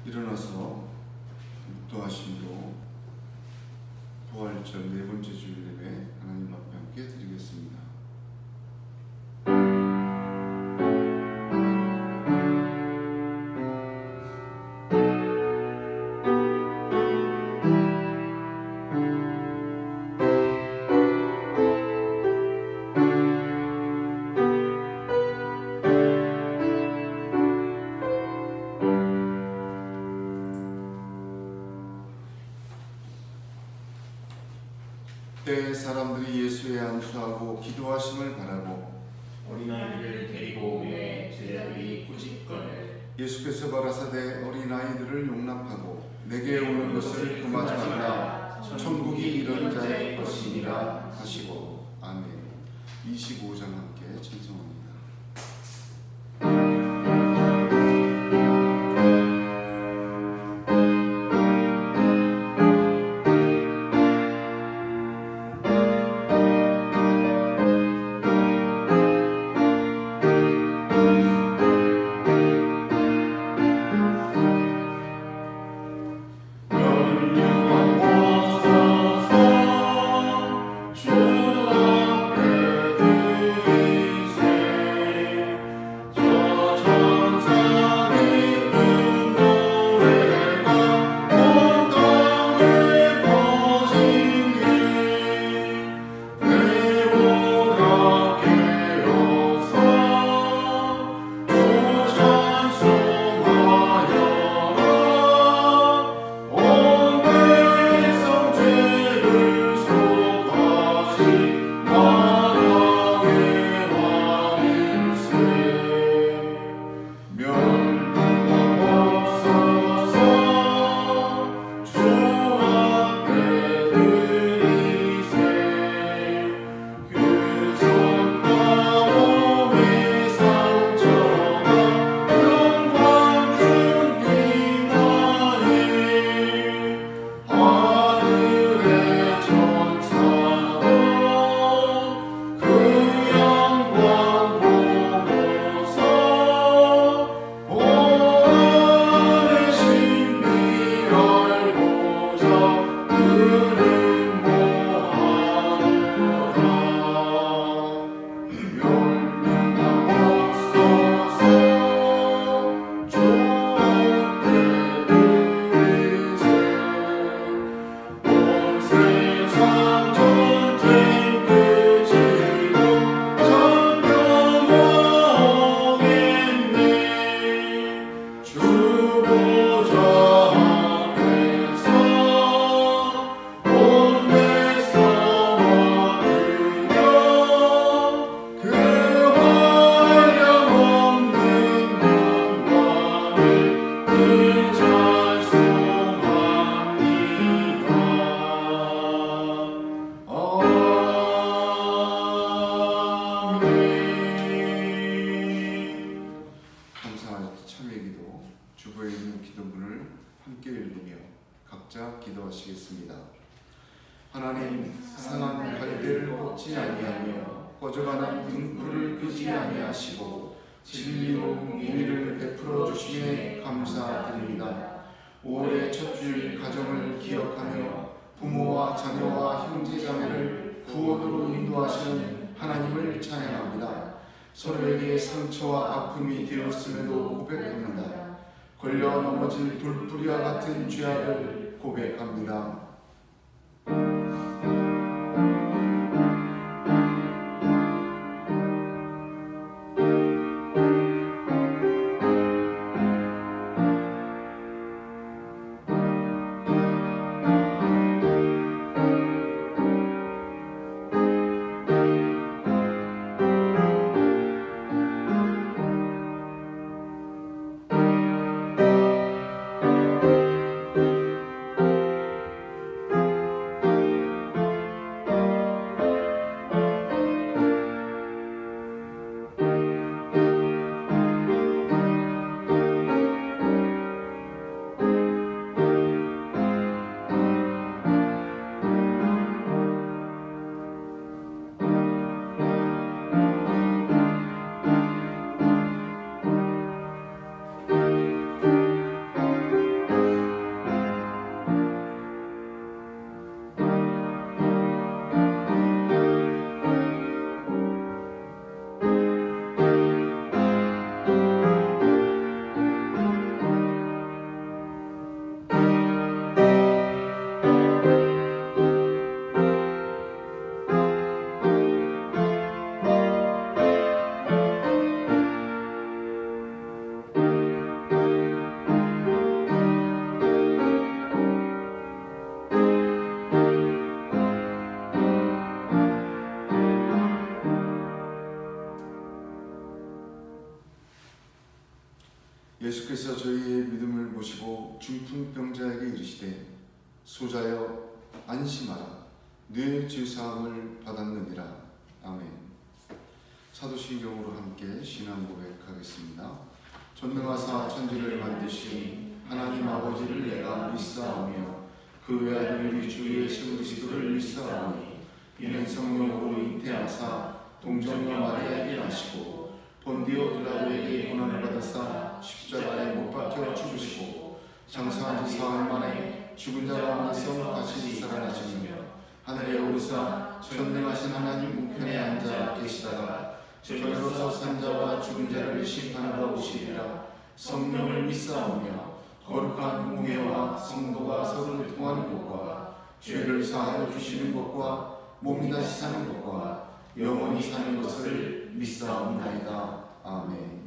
일어나서 묵도하심으로 부활절 네 번째 주일 예배 하나님 앞에 함께 드리겠습니다. 그때 사람들이 예수에 안수하고 기도하심을 바라고 어린아이를 데리고 오매 제자들이 꾸짖거늘 예수께서 가라사대 어린아이들을 용납하고 내게 오는 것을 금하지 말라 천국이 이런 자의 것이니라 하시고 아멘. 25장 함께 찬송합니다. 기도하시겠습니다. 하나님, 상한 갈대를 꺾지 아니하며 꺼져가는 등불을 끄지 아니하시고 진리로 공의를 베풀어 주심에 감사드립니다. 5월의 첫 주일 가정을 기억하며 부모와 자녀와 형제자매를 구원으로 인도하시는 하나님을 찬양합니다. 서로에게 상처와 아픔이 되었음에도 고백합니다. 걸려 넘어질 돌뿌리와 같은 죄악을 고백합니다. 예수께서 저희의 믿음을 보시고 중풍병자에게 이르시되 소자여 안심하라 네 죄사함을 받았느니라. 아멘. 사도신경으로 함께 신앙 고백하겠습니다. 전능하사 천지를 만드신 하나님 아버지를 내가 믿사오며 그 외아들 우리 주 예수 그리스도를 믿사오니 이는 성령으로 잉태하사 동정녀 마리아에게 나시고 본디오 빌라도에게 고난을 받으사 십자가에 못 박혀 죽으시고 장사한 지 사흘 만에 죽은 자 가운데서 다시 살아나시며 하늘에 오르사 전능하신 하나님 우편에 앉아 계시다가 저희로서 산자와 죽은 자를 심판하러 오시리라. 성령을 믿사오며 거룩한 공예와 성도가 서로를 통하는 것과 죄를 사하여 주시는 것과 몸이 다시 사는 것과 영원히 사는 것을 믿사옵나이다. 아멘.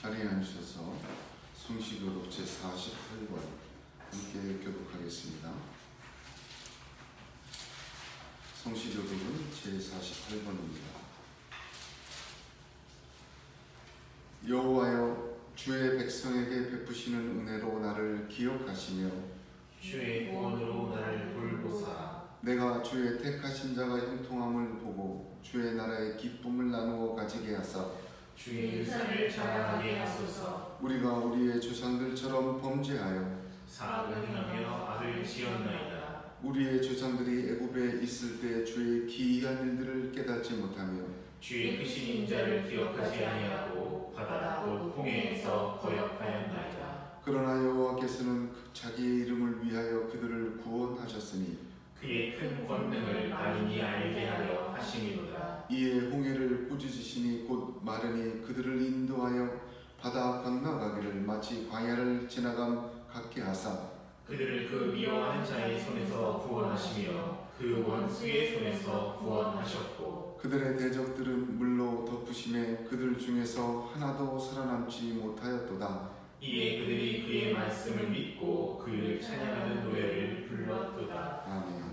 자리에 앉으셔서 성시교독 제48권 함께 교독하겠습니다. 성시교독은 제48권입니다. 여호와여 주의 백성에게 베푸시는 은혜로 나를 기억하시며 주의 구원으로 나를 돌보사 내가 주의 택하신 자가 형통함을 보고 주의 나라의 기쁨을 나누어 가지게 하사 주의 유산을 자랑하게 하소서. 우리가 우리의 조상들처럼 범죄하여 사악을 행하며 악을 지었나이다. 우리의 조상들이 애굽에 있을 때 주의 기이한 일들을 깨닫지 못하며 주의 크신 인자를 기억하지 아니하고 바다 곧 홍해에서 거역하였나이다. 그러나 여호와께서는 자기의 이름을 위하여 그들을 구원하셨으니 그의 큰 권능을 만인이 알게 하려 하심이로다. 이에 홍해를 꾸짖으시니 곧 마르니 그들을 인도하여 바다 건너가기를 마치 광야를 지나감 같게 하사 그들을 그 미워하는 자의 손에서 구원하시며 그 원수의 손에서 구원하셨고 그들의 대적들은 물로 덮으심에 그들 중에서 하나도 살아남지 못하였도다. 이에 그들이 그의 말씀을 믿고 그를 찬양하는 노래를 불렀도다. 아멘.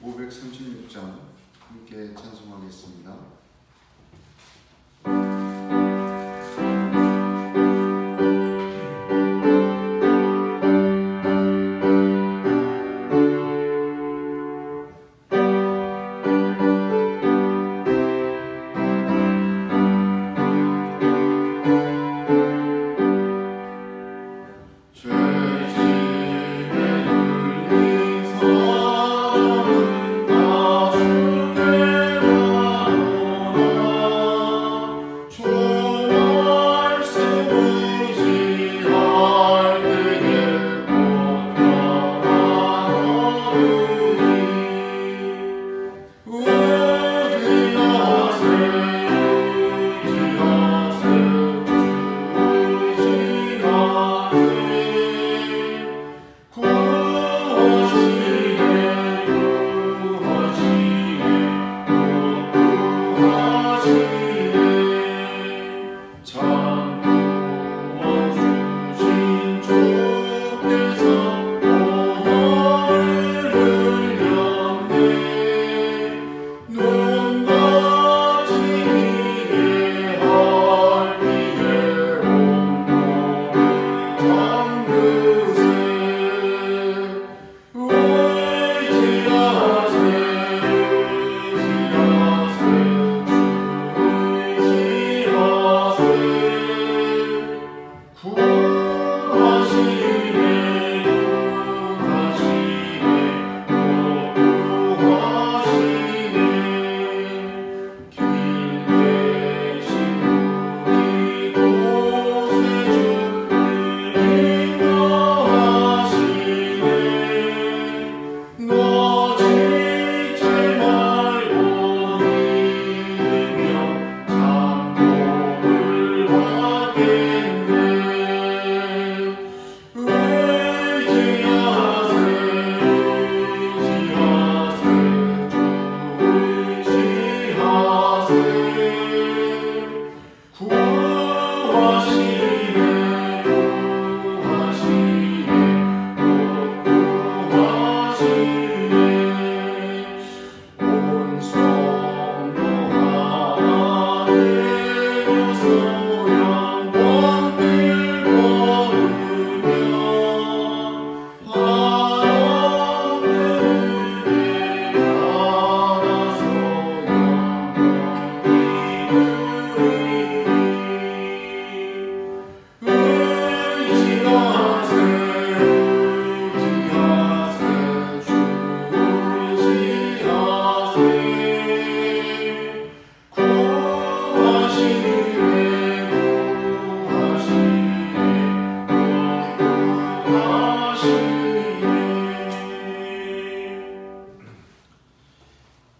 536장 함께 찬송하겠습니다. 죄짐에 눌린 성은 다 주께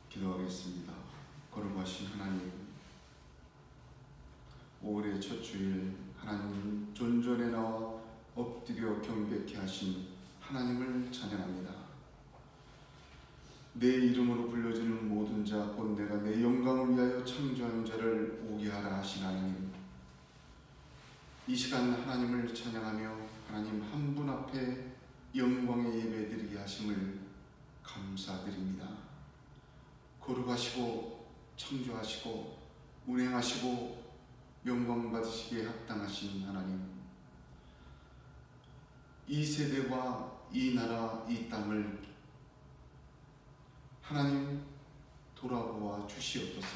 기도하겠습니다. 거룩하신 하나님, 5월의 첫 주일 하나님 존전에 나와 엎드려 경배케 하신 하나님을 찬양합니다. 내 이름으로 불려지는 모든 자 곧 내가 내 영광을 위하여 창조한 자를 오게 하라 하신 하나님, 이 시간 하나님을 찬양하며 하나님 한 분 앞에 영광의 예배드리게 하심을 감사드립니다. 거룩하시고 창조하시고 운행하시고 영광 받으시기에 합당하신 하나님, 이 세대와 이 나라 이 땅을 하나님 돌아보아 주시옵소서.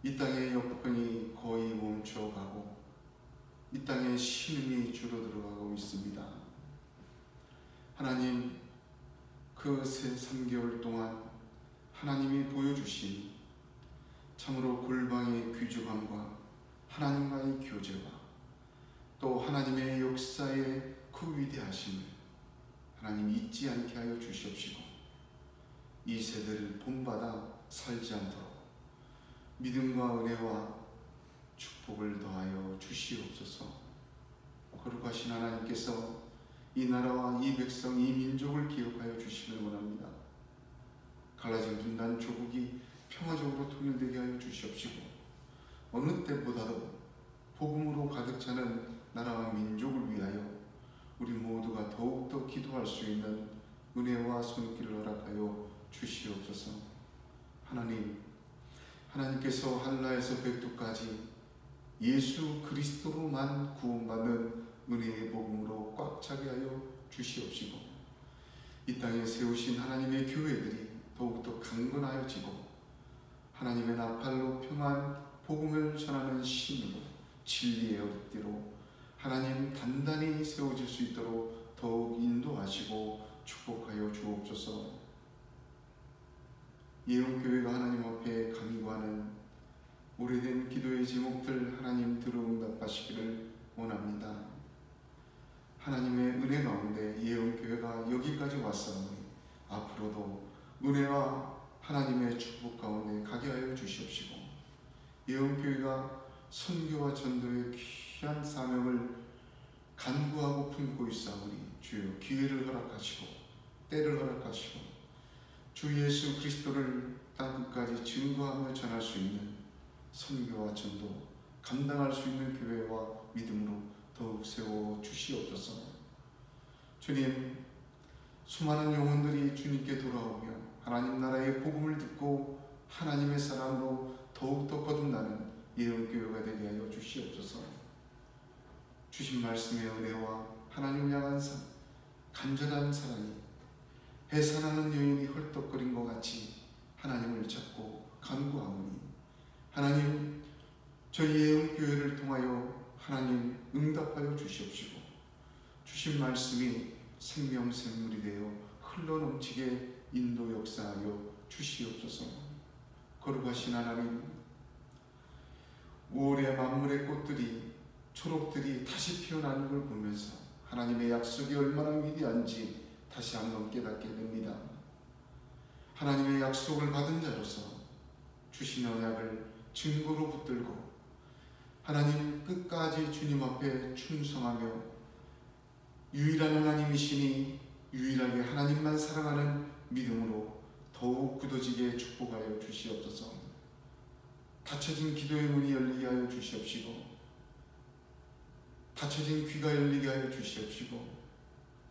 이 땅의 역병이 거의 멈춰가고 이 땅의 신음이 줄어들어가고 있습니다. 하나님, 그 새 3개월 동안 하나님이 보여주신 참으로 골방의 귀중함과 하나님과의 교제와 또 하나님의 역사의 그 위대하심을 하나님 잊지 않게 하여 주시옵시고, 이 세대를 본받아 살지 않도록 믿음과 은혜와 축복을 더하여 주시옵소서. 거룩하신 하나님께서 이 나라와 이 백성, 이 민족을 기억하여 주시길 원합니다. 갈라진 분단 조국이 평화적으로 통일되게 하여 주시옵시고, 어느 때보다도 복음으로 가득 차는 나라와 민족을 위하여 우리 모두가 더욱더 기도할 수 있는 은혜와 손길을 허락하여 주시옵소서. 하나님, 하나님께서 한라에서 백두까지 예수 그리스도로만 구원받는 은혜의 복음으로 꽉 차게 하여 주시옵시고, 이 땅에 세우신 하나님의 교회들이 더욱더 강건하여지고 하나님의 나팔로 평안 복음을 전하는 신으로 진리의 어리띠로 하나님 단단히 세워질 수 있도록 더욱 인도하시고 축복하여 주옵소서. 예언교회가 하나님 앞에 간구하는 오래된 기도의 제목들 하나님 들어 응답하시기를 원합니다. 하나님의 은혜 가운데 예언교회가 여기까지 왔사오니 앞으로도 은혜와 하나님의 축복 가운데 가게 하여 주시옵시고, 예언교회가 선교와 전도의 귀한 사명을 간구하고 품고 있사오니 주여 기회를 허락하시고 때를 허락하시고 주 예수 그리스도를 땅끝까지 증거하며 전할 수 있는 선교와 전도 감당할 수 있는 교회와 믿음으로 더욱 세워 주시옵소서. 주님, 수많은 영혼들이 주님께 돌아오며 하나님 나라의 복음을 듣고 하나님의 사랑으로 더욱더 거듭나는 예언교회가 되게 하여 주시옵소서. 주신 말씀의 은혜와 하나님 향한 간절한 사랑이 해산하는 여인이 헐떡거린 것 같이 하나님을 찾고 간구하오니 하나님, 저희 예언교회를 통하여 하나님 응답하여 주시옵시고, 주신 말씀이 생명샘물이 되어 흘러넘치게 인도 역사하여 주시옵소서. 거룩하신 하나님, 5월의 만물의 꽃들이 초록들이 다시 피어나는 걸 보면서 하나님의 약속이 얼마나 위대한지 다시 한번 깨닫게 됩니다. 하나님의 약속을 받은 자로서 주신 언약을 증거로 붙들고 하나님 끝까지 주님 앞에 충성하며 유일한 하나님이시니 유일하게 하나님만 사랑하는 믿음으로 더욱 굳어지게 축복하여 주시옵소서. 닫혀진 기도의 문이 열리게 하여 주시옵시고, 닫혀진 귀가 열리게 하여 주시옵시고,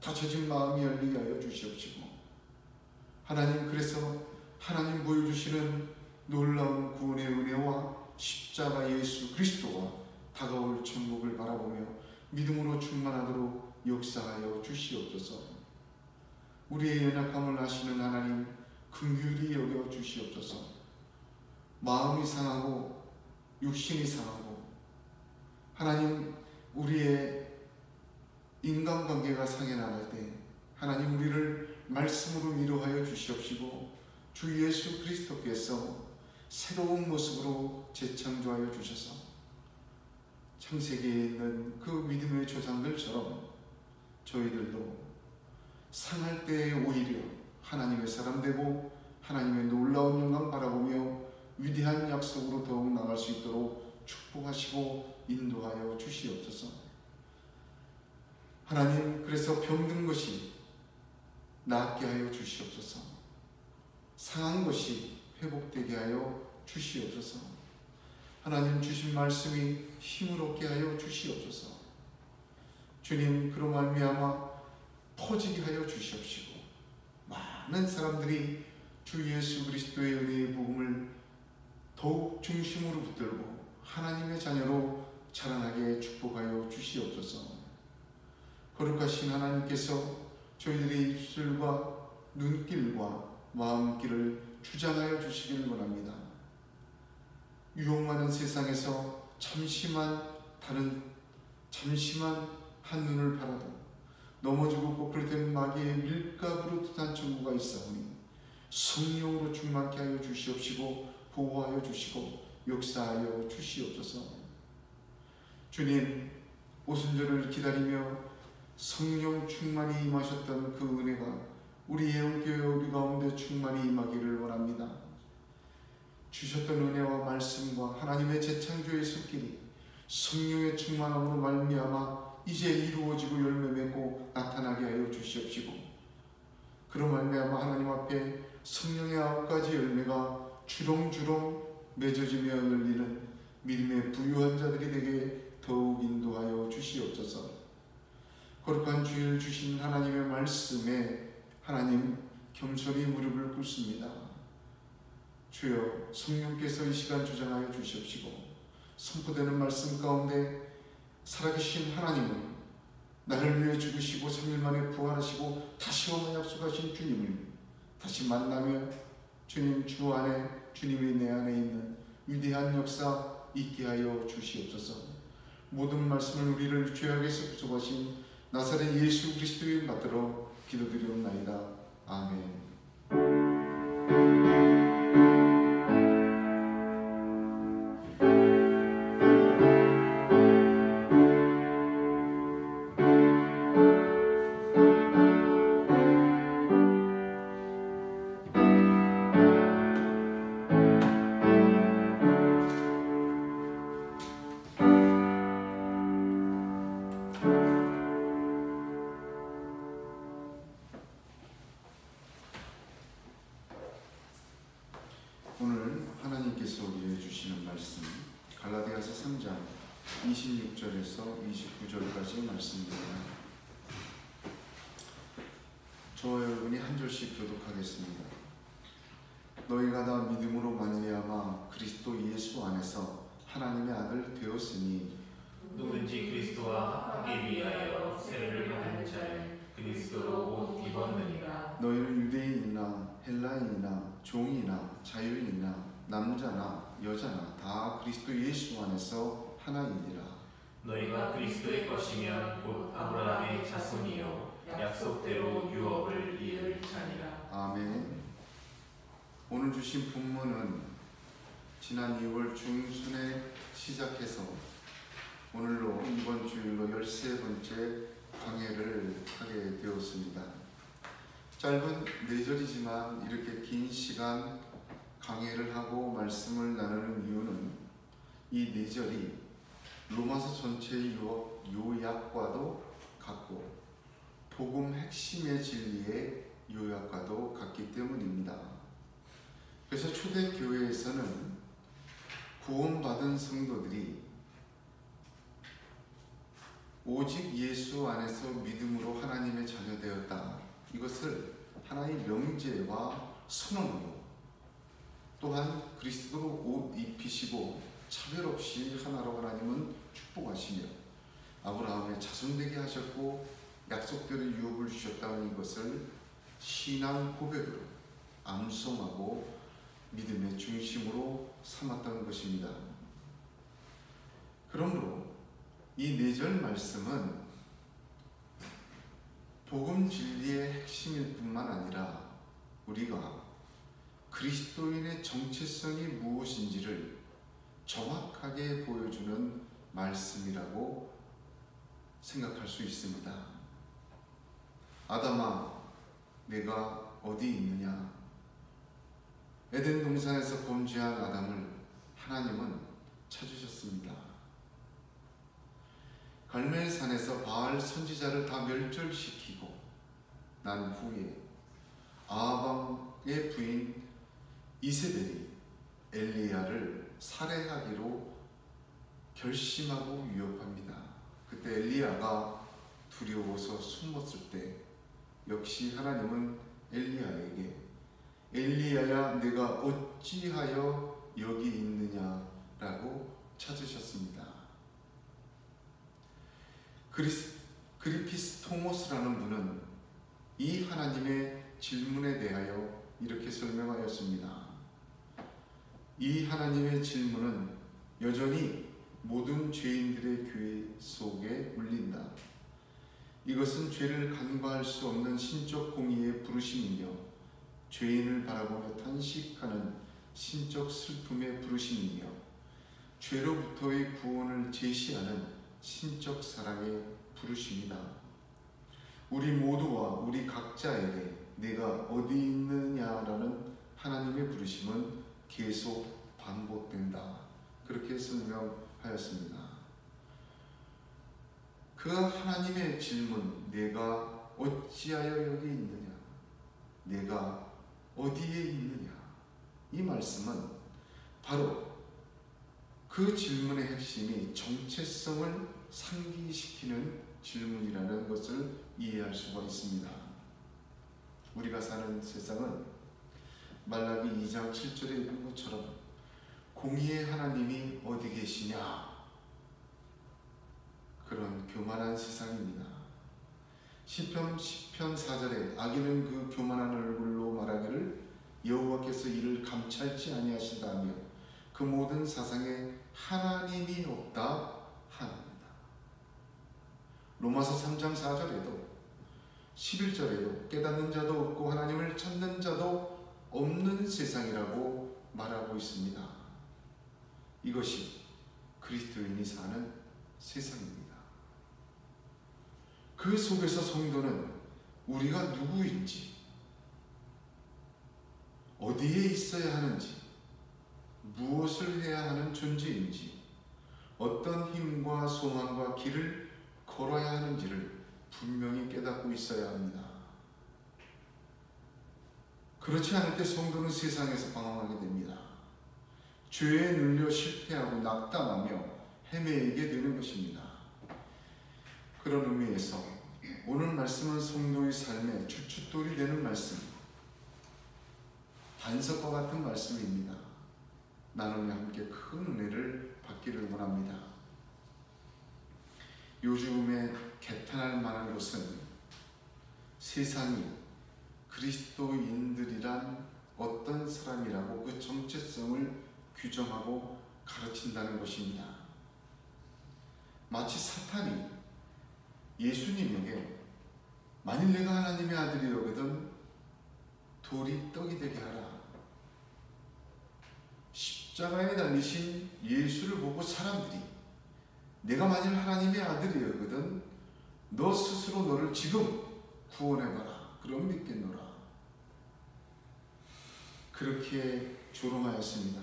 닫혀진 마음이 열리게 하여 주시옵시고, 하나님, 그래서 하나님 보여주시는 놀라운 구원의 은혜와 십자가 예수 그리스도와 다가올 천국을 바라보며 믿음으로 충만하도록 역사하여 주시옵소서. 우리의 연약함을 아시는 하나님, 긍휼히 여겨 주시옵소서. 마음이 상하고 육신이 상하고 하나님, 우리의 인간관계가 상해 나갈 때 하나님, 우리를 말씀으로 위로하여 주시옵시고, 주 예수 그리스도께서 새로운 모습으로 재창조하여 주셔서 창세기에 있는 그 믿음의 조상들처럼 저희들도 상할 때에 오히려 하나님의 사람 되고 하나님의 놀라운 영광 바라보며 위대한 약속으로 더욱 나갈 수 있도록 축복하시고 인도하여 주시옵소서. 하나님, 그래서 병든 것이 낫게 하여 주시옵소서. 상한 것이 회복되게 하여 주시옵소서. 하나님, 주신 말씀이 힘을 얻게 하여 주시옵소서. 주님, 그로 말미암아 퍼지게 하여 주시옵시고, 많은 사람들이 주 예수 그리스도의 은혜의 복음을 더욱 중심으로 붙들고 하나님의 자녀로 자라나게 축복하여 주시옵소서. 거룩하신 하나님께서 저희들의 입술과 눈길과 마음길을 주장하여 주시기를 원합니다. 유혹 많은 세상에서 잠시만 한눈을 팔아도 넘어지고 꼬풀된 마귀의 밀가부로 듯한 천국가 있사오니 성령으로 충만케 하여 주시옵시고 보호하여 주시고 역사하여 주시옵소서. 주님, 오순절을 기다리며 성령 충만히 임하셨던 그 은혜가 우리 예언교회 우리 가운데 충만히 임하기를 원합니다. 주셨던 은혜와 말씀과 하나님의 재창조의 손길이 성령의 충만함으로 말미암아 이제 이루어지고 열매 맺고 나타나게 하여 주시옵시고, 그로 말미암아 하나님 앞에 성령의 9가지 열매가 주렁주렁 맺어지며 열리는 믿음의 부유한 자들이 되게 더욱 인도하여 주시옵소서. 거룩한 주일 주신 하나님의 말씀에 하나님, 겸손히 무릎을 꿇습니다. 주여, 성령께서 이 시간 주장하여 주시옵시고, 선포되는 말씀 가운데 살아계신 하나님은 나를 위해 죽으시고 3일 만에 부활하시고 다시 오며 약속하신 주님을 다시 만나며 주님 주 안에, 주님이 내 안에 있는 위대한 역사 있게 하여 주시옵소서. 모든 말씀을 우리를 죄악에서 구속하신 나사렛 예수 그리스도의 이름 받들어 기도드리옵나이다. 아멘. 오늘 하나님께서 우리에게 주시는 말씀, 갈라디아서 3장 26절에서 29절까지의 말씀입니다. 저와 여러분이 한 절씩 교독하겠습니다. 너희가 다 믿음으로 말미암아 그리스도 예수 안에서 하나님의 아들 되었으니, 누구든지 그리스도와 합하기 위하여 세례를 받은 자는 그리스도로 옷 입었느니라. 너희는 유대인이나 헬라인이나 종이나 자유인이나 남자나 여자나 다 그리스도 예수 안에서 하나이니라. 너희가 그리스도의 것이면 곧 아브라함의 자손이요 약속대로 유업을 이을 자니라. 아멘. 오늘 주신 본문은 지난 2월 중순에 시작해서 오늘로 이번 주일로 13번째 강해를 하게 되었습니다. 짧은 4절이지만 이렇게 긴 시간 강해를 하고 말씀을 나누는 이유는 이 4절이 로마서 전체의 요약과도 같고 복음 핵심의 진리의 요약과도 같기 때문입니다. 그래서 초대교회에서는 구원받은 성도들이 오직 예수 안에서 믿음으로 하나님의 자녀 되었다. 이것을 하나의 명제와 선언으로, 또한 그리스도로 옷 입히시고 차별 없이 하나로 하나님은 축복하시며 아브라함의 자손 되게 하셨고 약속대로 유업을 주셨다는 것을 신앙 고백으로 암송하고 믿음의 중심으로 삼았다는 것입니다. 그러므로 이 4절 말씀은 복음 진리의 핵심일 뿐만 아니라 우리가 그리스도인의 정체성이 무엇인지를 정확하게 보여주는 말씀이라고 생각할 수 있습니다. 아담아, 내가 어디 있느냐? 에덴 동산에서 범죄한 아담을 하나님은 찾으셨습니다. 갈멜산에서 바알 선지자를 다 멸절시키고 난 후에 아합의 부인 이세벨이 엘리야를 살해하기로 결심하고 위협합니다. 그때 엘리야가 두려워서 숨었을 때 역시 하나님은 엘리야에게 엘리야야 내가 어찌하여 여기 있느냐라고 찾으셨습니다. 그리피스토모스라는 분은 이 하나님의 질문에 대하여 이렇게 설명하였습니다. 이 하나님의 질문은 여전히 모든 죄인들의 귀 속에 울린다. 이것은 죄를 간과할 수 없는 신적 공의의 부르심이며 죄인을 바라보며 탄식하는 신적 슬픔의 부르심이며 죄로부터의 구원을 제시하는 신적 사랑의 부르심이다. 우리 모두와 우리 각자에게 내가 어디 있느냐라는 하나님의 부르심은 계속 반복된다. 그렇게 설명하였습니다. 그 하나님의 질문, 내가 어찌하여 여기 있느냐? 내가 어디에 있느냐? 이 말씀은 바로 그 질문의 핵심이 정체성을 상기시키는 질문이라는 것을 이해할 수가 있습니다. 우리가 사는 세상은 말라기 2장 7절에 있는 것처럼 공의의 하나님이 어디 계시냐? 그런 교만한 세상입니다. 시편 4절에 악인은 그 교만한 얼굴로 말하기를 여호와께서 이를 감찰지 아니하신다며 그 모든 사상에 하나님이 없다 하나입니다. 로마서 3장 4절에도 11절에도 깨닫는 자도 없고 하나님을 찾는 자도 없는 세상이라고 말하고 있습니다. 이것이 그리스도인이 사는 세상입니다. 그 속에서 성도는 우리가 누구인지, 어디에 있어야 하는지, 무엇을 해야 하는 존재인지, 어떤 힘과 소망과 길을 걸어야 하는지를 분명히 깨닫고 있어야 합니다. 그렇지 않을 때 성도는 세상에서 방황하게 됩니다. 죄에 눌려 실패하고 낙담하며 헤매이게 되는 것입니다. 그런 의미에서 오늘 말씀은 성도의 삶에 주춧돌이 되는 말씀, 반석과 같은 말씀입니다. 나누며 함께 큰 은혜를 받기를 원합니다. 요즘에 개탄할 만한 것은 세상이 그리스도인들이란 어떤 사람이라고 그 정체성을 규정하고 가르친다는 것입니다. 마치 사탄이 예수님에게 만일 내가 하나님의 아들이거든 돌이 떡이 되게 하라. 십자가에 달리신 예수를 보고 사람들이 내가 만일 하나님의 아들이거든 너 스스로 너를 지금 구원해봐라. 그럼 믿겠노라. 그렇게 조롱하였습니다.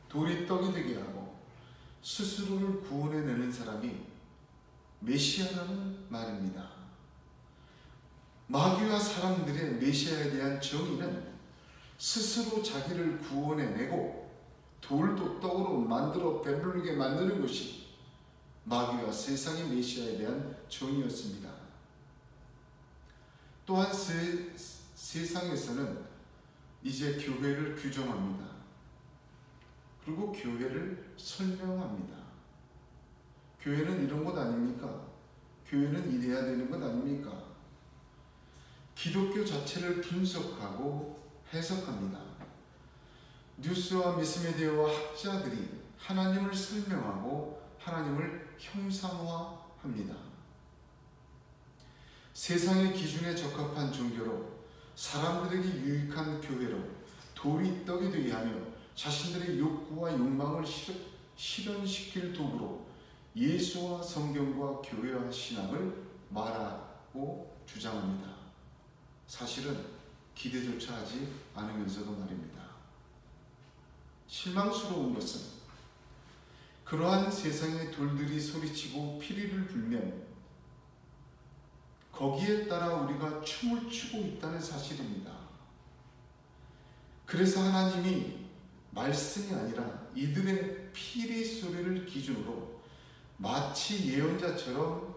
돌이 떡이 되게 하고 스스로를 구원해내는 사람이 메시아라는 말입니다. 마귀와 사람들의 메시아에 대한 정의는 스스로 자기를 구원해내고 돌도 떡으로 만들어 배부르게 만드는 것이 마귀와 세상의 메시아에 대한 정의였습니다. 또한 세상에서는 이제 교회를 규정합니다. 그리고 교회를 설명합니다. 교회는 이런 것 아닙니까? 교회는 이래야 되는 것 아닙니까? 기독교 자체를 분석하고 해석합니다. 뉴스와 미스메디어와 학자들이 하나님을 설명하고 하나님을 형상화합니다. 세상의 기준에 적합한 종교로, 사람들에게 유익한 교회로, 돌이 떡이 되게 하며 자신들의 욕구와 욕망을 실현시킬 도구로 예수와 성경과 교회와 신앙을 말하고 주장합니다. 사실은 기대조차 하지 않으면서도 말입니다. 실망스러운 것은 그러한 세상의 돌들이 소리치고 피리를 불면 거기에 따라 우리가 춤을 추고 있다는 사실입니다. 그래서 하나님이 말씀이 아니라 이들의 피리 소리를 기준으로 마치 예언자처럼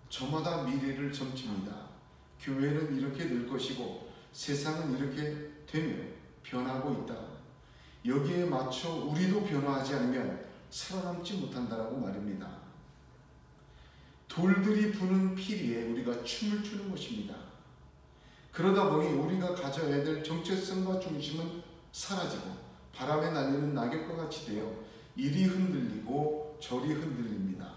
저마다 미래를 점칩니다. 교회는 이렇게 될 것이고 세상은 이렇게 되며 변하고 있다. 여기에 맞춰 우리도 변화하지 않으면 살아남지 못한다라고 말입니다. 돌들이 부는 피리에 우리가 춤을 추는 것입니다. 그러다 보니 우리가 가져야 될 정체성과 중심은 사라지고 바람에 날리는 낙엽과 같이 되어 이리 흔들리고 저리 흔들립니다.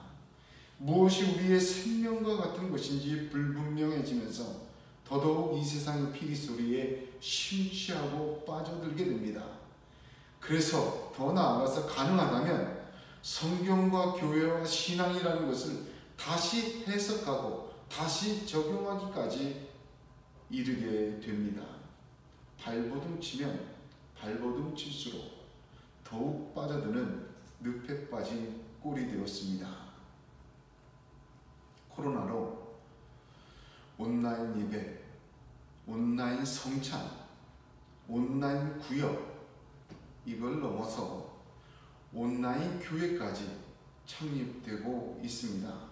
무엇이 우리의 생명과 같은 것인지 불분명해지면서 더더욱 이 세상의 피리 소리에 심취하고 빠져들게 됩니다. 그래서 더 나아가서 가능하다면 성경과 교회와 신앙이라는 것을 다시 해석하고 다시 적용하기까지 이르게 됩니다. 발버둥 치면 발버둥 칠수록 더욱 빠져드는 늪에 빠진 꼴이 되었습니다. 코로나로 온라인 예배, 온라인 성찬, 온라인 구역, 이걸 넘어서 온라인 교회까지 창립되고 있습니다.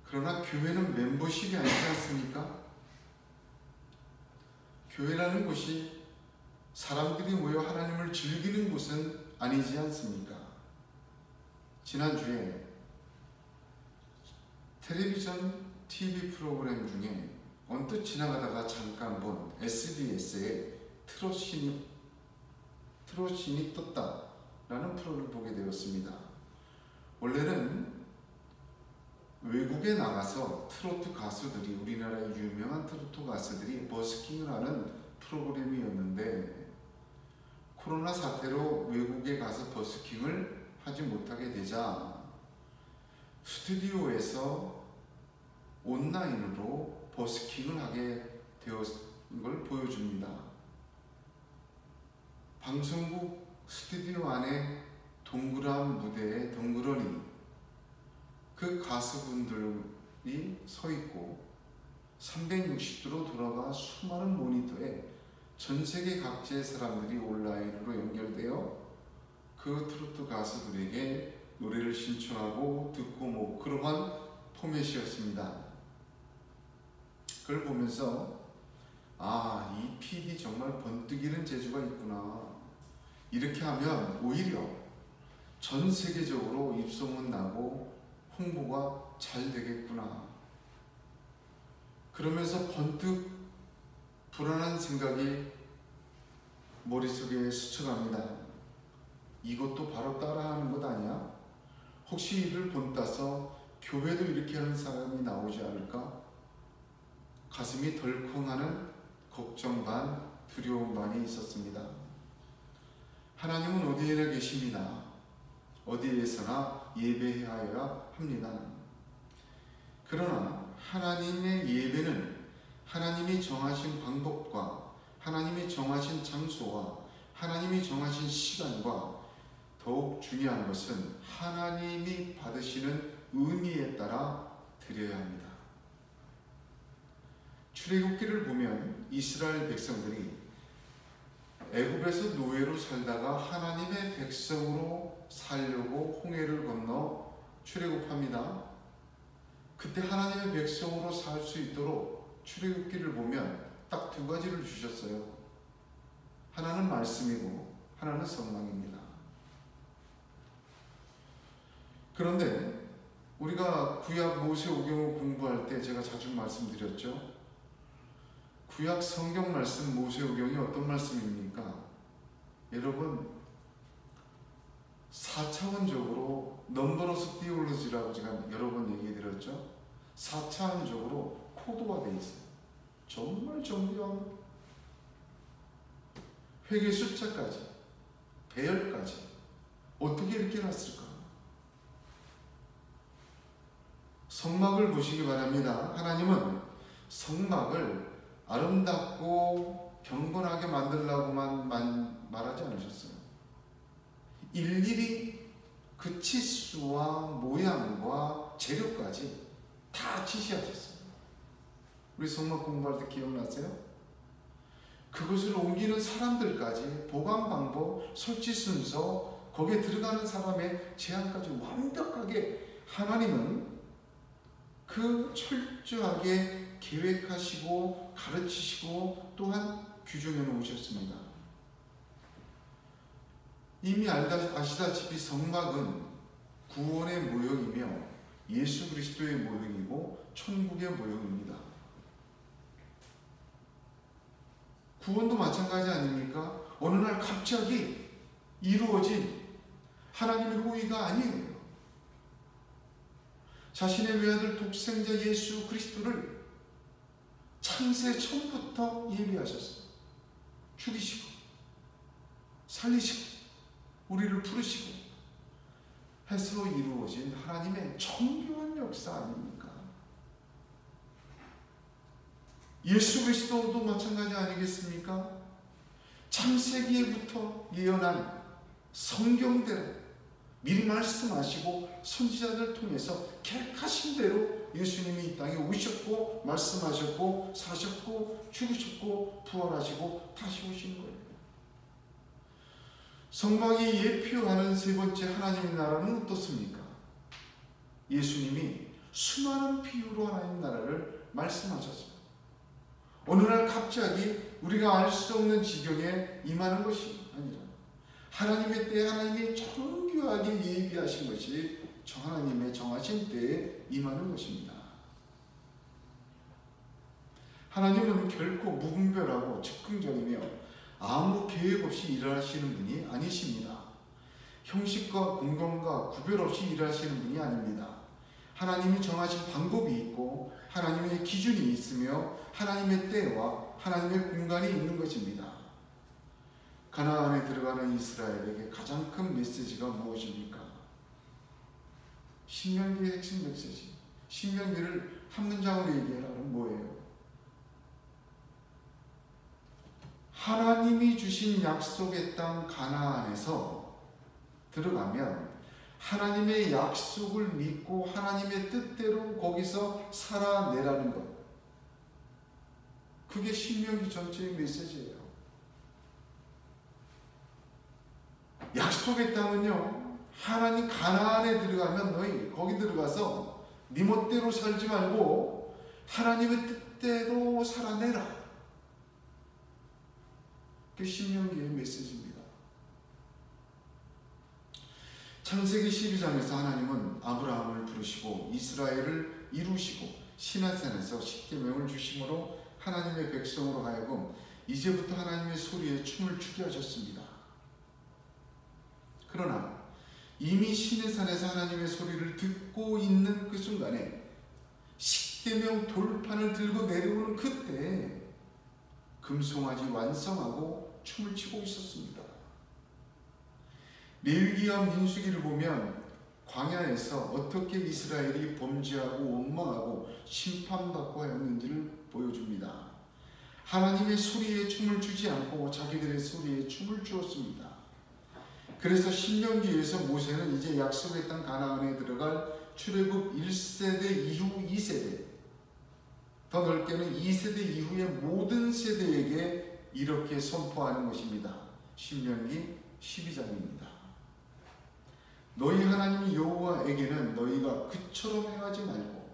그러나 교회는 멤버십이 아니지 않습니까? 교회라는 곳이 사람들이 모여 하나님을 즐기는 곳은 아니지 않습니까? 지난주에 텔레비전 TV 프로그램 중에 언뜻 지나가다가 잠깐 본 SBS의 트롯신이 떴다 라는 프로를 보게 되었습니다. 원래는 외국에 나가서 트로트 가수들이, 우리나라의 유명한 트로트 가수들이 버스킹을 하는 프로그램이었는데 코로나 사태로 외국에 가서 버스킹을 하지 못하게 되자 스튜디오에서 온라인으로 버스킹을 하게 되었는 걸 보여줍니다. 방송국 스튜디오 안에 동그란 무대에 덩그러니 그 가수분들이 서 있고 360도로 돌아가 수많은 모니터에 전 세계 각지의 사람들이 온라인으로 연결되어 그 트로트 가수들에게 노래를 신청하고 듣고 뭐 그러한 포맷이었습니다. 그걸 보면서 이 PD 정말 번뜩이는 재주가 있구나. 이렇게 하면 오히려 전 세계적으로 입소문 나고 홍보가 잘 되겠구나. 그러면서 번뜩 불안한 생각이 머릿속에 스쳐갑니다. 이것도 바로 따라하는 것 아니야? 혹시 이를 본따서 교회도 이렇게 하는 사람이 나오지 않을까? 가슴이 덜컹하는 걱정 반, 두려움 반이 있었습니다. 하나님은 어디에나 계십니다. 어디에서나 예배하여야 합니다. 그러나 하나님의 예배는 하나님이 정하신 방법과 하나님이 정하신 장소와 하나님이 정하신 시간과 더욱 중요한 것은 하나님이 받으시는 의미에 따라 드려야 합니다. 출애굽기를 보면 이스라엘 백성들이 애굽에서 노예로 살다가 하나님의 백성으로 살려고 홍해를 건너 출애굽합니다. 그때 하나님의 백성으로 살 수 있도록 출애굽기를 보면 딱 두 가지를 주셨어요. 하나는 말씀이고 하나는 성막입니다. 그런데 우리가 구약 모세오경을 공부할 때 제가 자주 말씀드렸죠. 구약 성경 말씀 모세오경이 어떤 말씀입니까? 여러분 4차원적으로 넘버로스 띠올로지라고 제가 여러 번 얘기해 드렸죠. 4차원적으로 코드화 되어 있어요. 정말 정교한 회계 숫자까지 배열까지 어떻게 이렇게 놨을까? 성막을 보시기 바랍니다. 하나님은 성막을 아름답고 경건하게 만들라고만 말하지 않으셨어요. 일일이 그 치수와 모양과 재료까지 다 지시하셨어요. 우리 성막 공부할 때 기억나세요? 그것을 옮기는 사람들까지 보관 방법, 설치 순서, 거기에 들어가는 사람의 제한까지 완벽하게 하나님은 그 철저하게 계획하시고 가르치시고 또한 규정해 놓으셨습니다. 이미 아시다시피 성막은 구원의 모형이며 예수 그리스도의 모형이고 천국의 모형입니다. 구원도 마찬가지 아닙니까? 어느 날 갑자기 이루어진 하나님의 호의가 아니에요. 자신의 외아들 독생자 예수 그리스도를 창세 처음부터 예비하셨어요. 죽이시고 살리시고 우리를 부르시고 해서 이루어진 하나님의 정교한 역사 아닙니까? 예수 그리스도도 마찬가지 아니겠습니까? 창세기에부터 예언한 성경대로 미리 말씀하시고 선지자들 통해서 계획하신 대로 예수님이 이 땅에 오셨고 말씀하셨고 사셨고 죽으셨고 부활하시고 다시 오신 거예요. 성막이 예표하는 세 번째 하나님의 나라는 어떻습니까? 예수님이 수많은 비유로 하나님 나라를 말씀하셨습니다. 어느 날 갑자기 우리가 알 수 없는 지경에 임하는 것이 아니라 하나님의 때에 하나님이 정교하게 예비하신 것이 하나님의 정하신 때에 임하는 것입니다. 하나님은 결코 무분별하고 즉흥적이며 아무 계획 없이 일하시는 분이 아니십니다. 형식과 공간과 구별 없이 일하시는 분이 아닙니다. 하나님이 정하신 방법이 있고 하나님의 기준이 있으며 하나님의 때와 하나님의 공간이 있는 것입니다. 가나안에 들어가는 이스라엘에게 가장 큰 메시지가 무엇입니까? 신명기의 핵심 메시지. 신명기를 한 문장으로 얘기하라면 뭐예요? 하나님이 주신 약속의 땅 가나안에서 들어가면 하나님의 약속을 믿고 하나님의 뜻대로 거기서 살아내라는 것. 그게 신명기 전체의 메시지예요. 약속의 땅은요, 하나님 가나안에 들어가면 너희 거기 들어가서 네 멋대로 살지 말고 하나님의 뜻대로 살아내라. 그게 신명기의 메시지입니다. 창세기 12장에서 하나님은 아브라함을 부르시고 이스라엘을 이루시고 시내산에서 십계명을 주심으로 하나님의 백성으로 하여금 이제부터 하나님의 소리에 춤을 추게 하셨습니다. 그러나 이미 시내산에서 하나님의 소리를 듣고 있는 그 순간에 십계명 돌판을 들고 내려오는 그때 금송아지 완성하고 춤을 추고 있었습니다. 레위기와 민수기를 보면 광야에서 어떻게 이스라엘이 범죄하고 원망하고 심판받고 하였는지를 보여줍니다. 하나님의 소리에 춤을 추지 않고 자기들의 소리에 춤을 추었습니다. 그래서 신명기에서 모세는 이제 약속의 땅 가나안에 들어갈 출애굽 1세대 이후 2세대, 더 넓게는 2세대 이후의 모든 세대에게 이렇게 선포하는 것입니다. 신명기 12장입니다. 너희 하나님 여호와에게는 너희가 그처럼 행하지 말고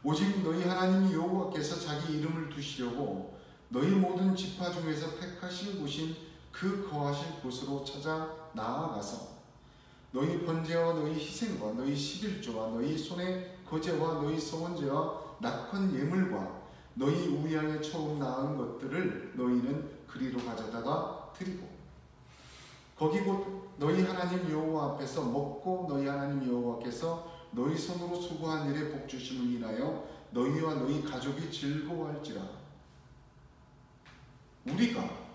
오직 너희 하나님 여호와께서 자기 이름을 두시려고 너희 모든 지파 중에서 택하신 곳인 그 거하실 곳으로 찾아 나아가서 너희 번제와 너희 희생과 너희 11조와 너희 손의 거제와 너희 서원제와 낙헌 예물과 너희 우양에 처음 낳은 것들을 너희는 그리로 가져다가 드리고 거기 곧 너희 하나님 여호와 앞에서 먹고 너희 하나님 여호와께서 너희 손으로 수고한 일에 복 주심을 인하여 너희와 너희 가족이 즐거워할지라. 우리가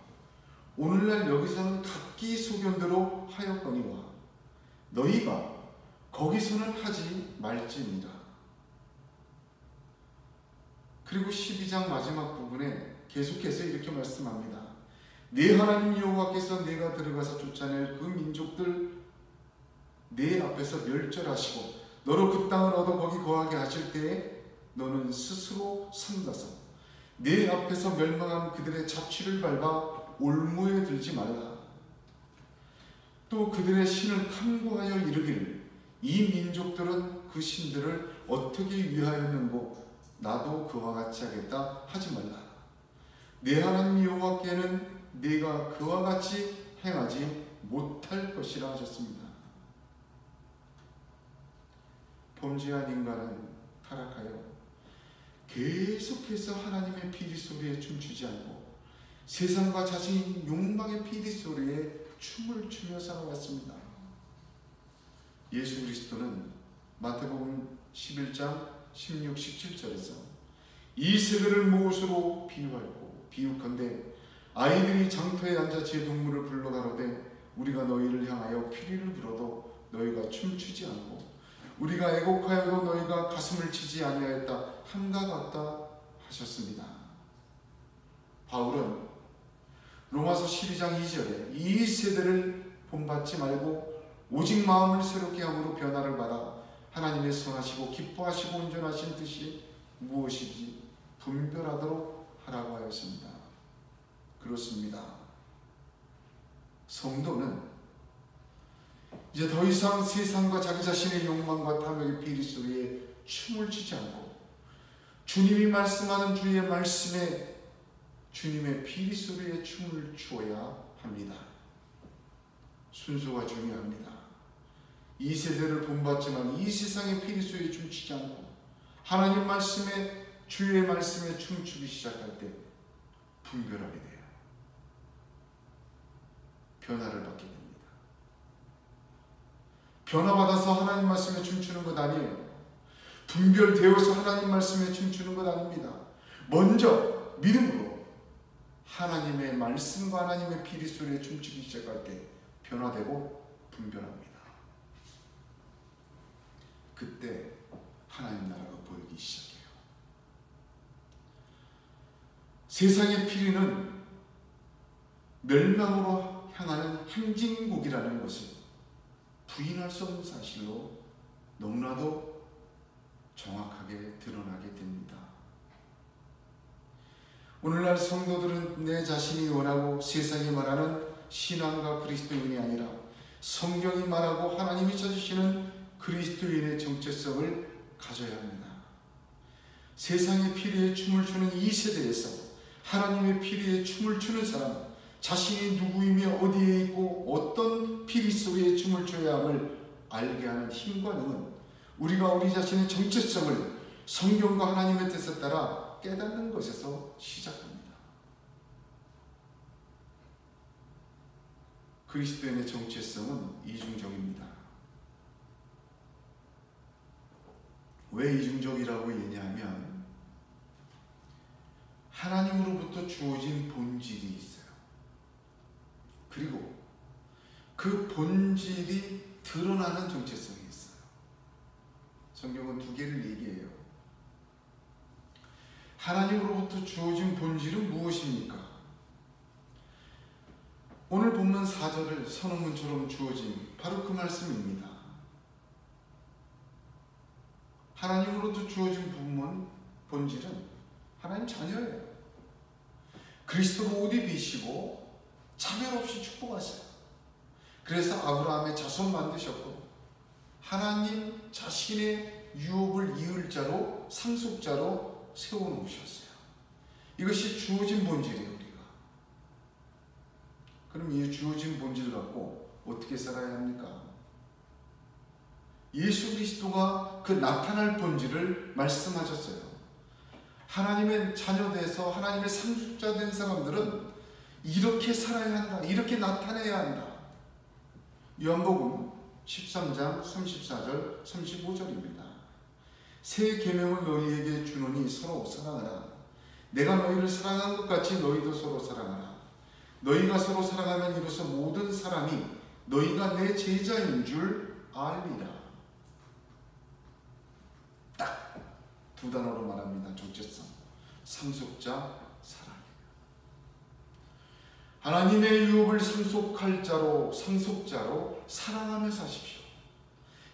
오늘날 여기서는 각기 소견대로 하였거니와 너희가 거기서는 하지 말지니라. 그리고 12장 마지막 부분에 계속해서 이렇게 말씀합니다. 네 하나님 여호와께서 내가 들어가서 쫓아낼 그 민족들 내 앞에서 멸절하시고 너로 그 땅을 얻어 거기 거하게 하실 때에 너는 스스로 삼가서 내 앞에서 멸망한 그들의 자취를 밟아 올무에 들지 말라. 또 그들의 신을 탐구하여 이르기를 이 민족들은 그 신들을 어떻게 위하였는고 나도 그와 같이 하겠다 하지 말라. 내 하나님 여호와께는 네가 그와 같이 행하지 못할 것이라 하셨습니다. 범죄한 인간은 타락하여 계속해서 하나님의 피리 소리에 춤추지 않고 세상과 자신의 욕망의 피리 소리에 춤을 추며 살아왔습니다. 예수 그리스도는 마태복음 11장 16, 17절에서 이 세대를 무엇으로 비유하였고 비유컨대 아이들이 장터에 앉아 제 동물을 불러 가로되 우리가 너희를 향하여 피리를 불어도 너희가 춤추지 않고 우리가 애곡하여도 너희가 가슴을 치지 아니하였다 함과 같다 하셨습니다. 바울은 로마서 12장 2절에 이 세대를 본받지 말고 오직 마음을 새롭게 함으로 변화를 받아 하나님의 선하시고 기뻐하시고 온전하신 뜻이 무엇인지 분별하도록 하라고 하였습니다. 그렇습니다. 성도는 이제 더 이상 세상과 자기 자신의 욕망과 탐욕의 비리 소리에 춤을 추지 않고 주님이 말씀하는 주의 말씀에 주님의 비리 소리에 춤을 추어야 합니다. 순서가 중요합니다. 이 세대를 본받지만 이 세상의 비리 소리에 춤추지 않고 하나님 말씀에 주의 말씀에 춤추기 시작할 때 분별하게 돼요. 변화를 받게 됩니다. 변화받아서 하나님 말씀에 춤추는 것 아니에요. 분별되어서 하나님 말씀에 춤추는 것 아닙니다. 먼저 믿음으로 하나님의 말씀과 하나님의 피리 소리에 춤추기 시작할 때 변화되고 분별합니다. 그때 하나님 나라가 보이기 시작해요. 세상의 피리는 멸망으로 향하는 행진곡이라는 것을 부인할 수 없는 사실로 너무나도 정확하게 드러나게 됩니다. 오늘날 성도들은 내 자신이 원하고 세상이 말하는 신앙과 그리스도인이 아니라 성경이 말하고 하나님이 찾으시는 그리스도인의 정체성을 가져야 합니다. 세상의 피리에 춤을 추는 이 세대에서 하나님의 피리에 춤을 추는 사람, 자신이 누구이며 어디에 있고 어떤 피리 소리에 춤을 춰야 함을 알게 하는 힘과 능은 우리가 우리 자신의 정체성을 성경과 하나님의 뜻에 따라 깨닫는 것에서 시작합니다. 그리스도인의 정체성은 이중적입니다. 왜 이중적이라고 얘기하면 하나님으로부터 주어진 본질이 있어요. 그리고 그 본질이 드러나는 정체성이 있어요. 성경은 두 개를 얘기해요. 하나님으로부터 주어진 본질은 무엇입니까? 오늘 본문 4절을 선언문처럼 주어진 바로 그 말씀입니다. 하나님으로부터 주어진 본질은 하나님 자녀예요. 그리스도로 옷 입히시고 차별 없이 축복하세요. 그래서 아브라함의 자손 만드셨고 하나님 자신의 유업을 이을 자로 상속자로 세워놓으셨어요. 이것이 주어진 본질이에요. 우리가. 그럼 이 주어진 본질을 갖고 어떻게 살아야 합니까? 예수 그리스도가 그 나타날 본질을 말씀하셨어요. 하나님의 자녀돼서 하나님의 상속자 된 사람들은 이렇게 살아야 한다. 이렇게 나타내야 한다. 요한복음 13장 34절 35절입니다. 새 계명을 너희에게 주노니 서로 사랑하라. 내가 너희를 사랑한 것 같이 너희도 서로 사랑하라. 너희가 서로 사랑하면 이로써 모든 사람이 너희가 내 제자인 줄 알리라. 딱 두 단어로 말합니다. 정체성. 상속자, 사랑. 하나님의 유업을 상속할 자로, 상속자로 사랑하며 사십시오.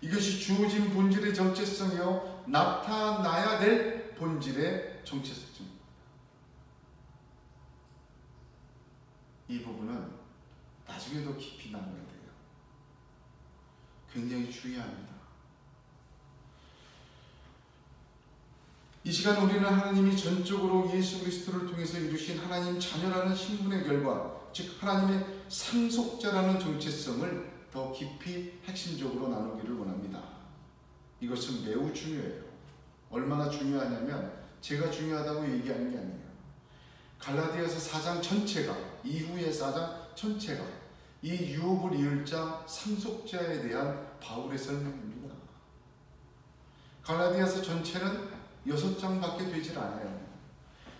이것이 주어진 본질의 정체성이요 나타나야 될 본질의 정체성입니다. 이 부분은 나중에 더 깊이 나눠야 돼요. 굉장히 중요합니다. 이 시간 우리는 하나님이 전적으로 예수 그리스도를 통해서 이루신 하나님 자녀라는 신분의 결과, 즉 하나님의 상속자라는 정체성을 더 깊이 핵심적으로 나누기를 원합니다. 이것은 매우 중요해요. 얼마나 중요하냐면 제가 중요하다고 얘기하는 게 아니에요. 갈라디아서 4장 전체가, 이후의 4장 전체가 이 유업을 이을 자, 상속자에 대한 바울의 설명입니다. 갈라디아서 전체는 6장밖에 되질 않아요.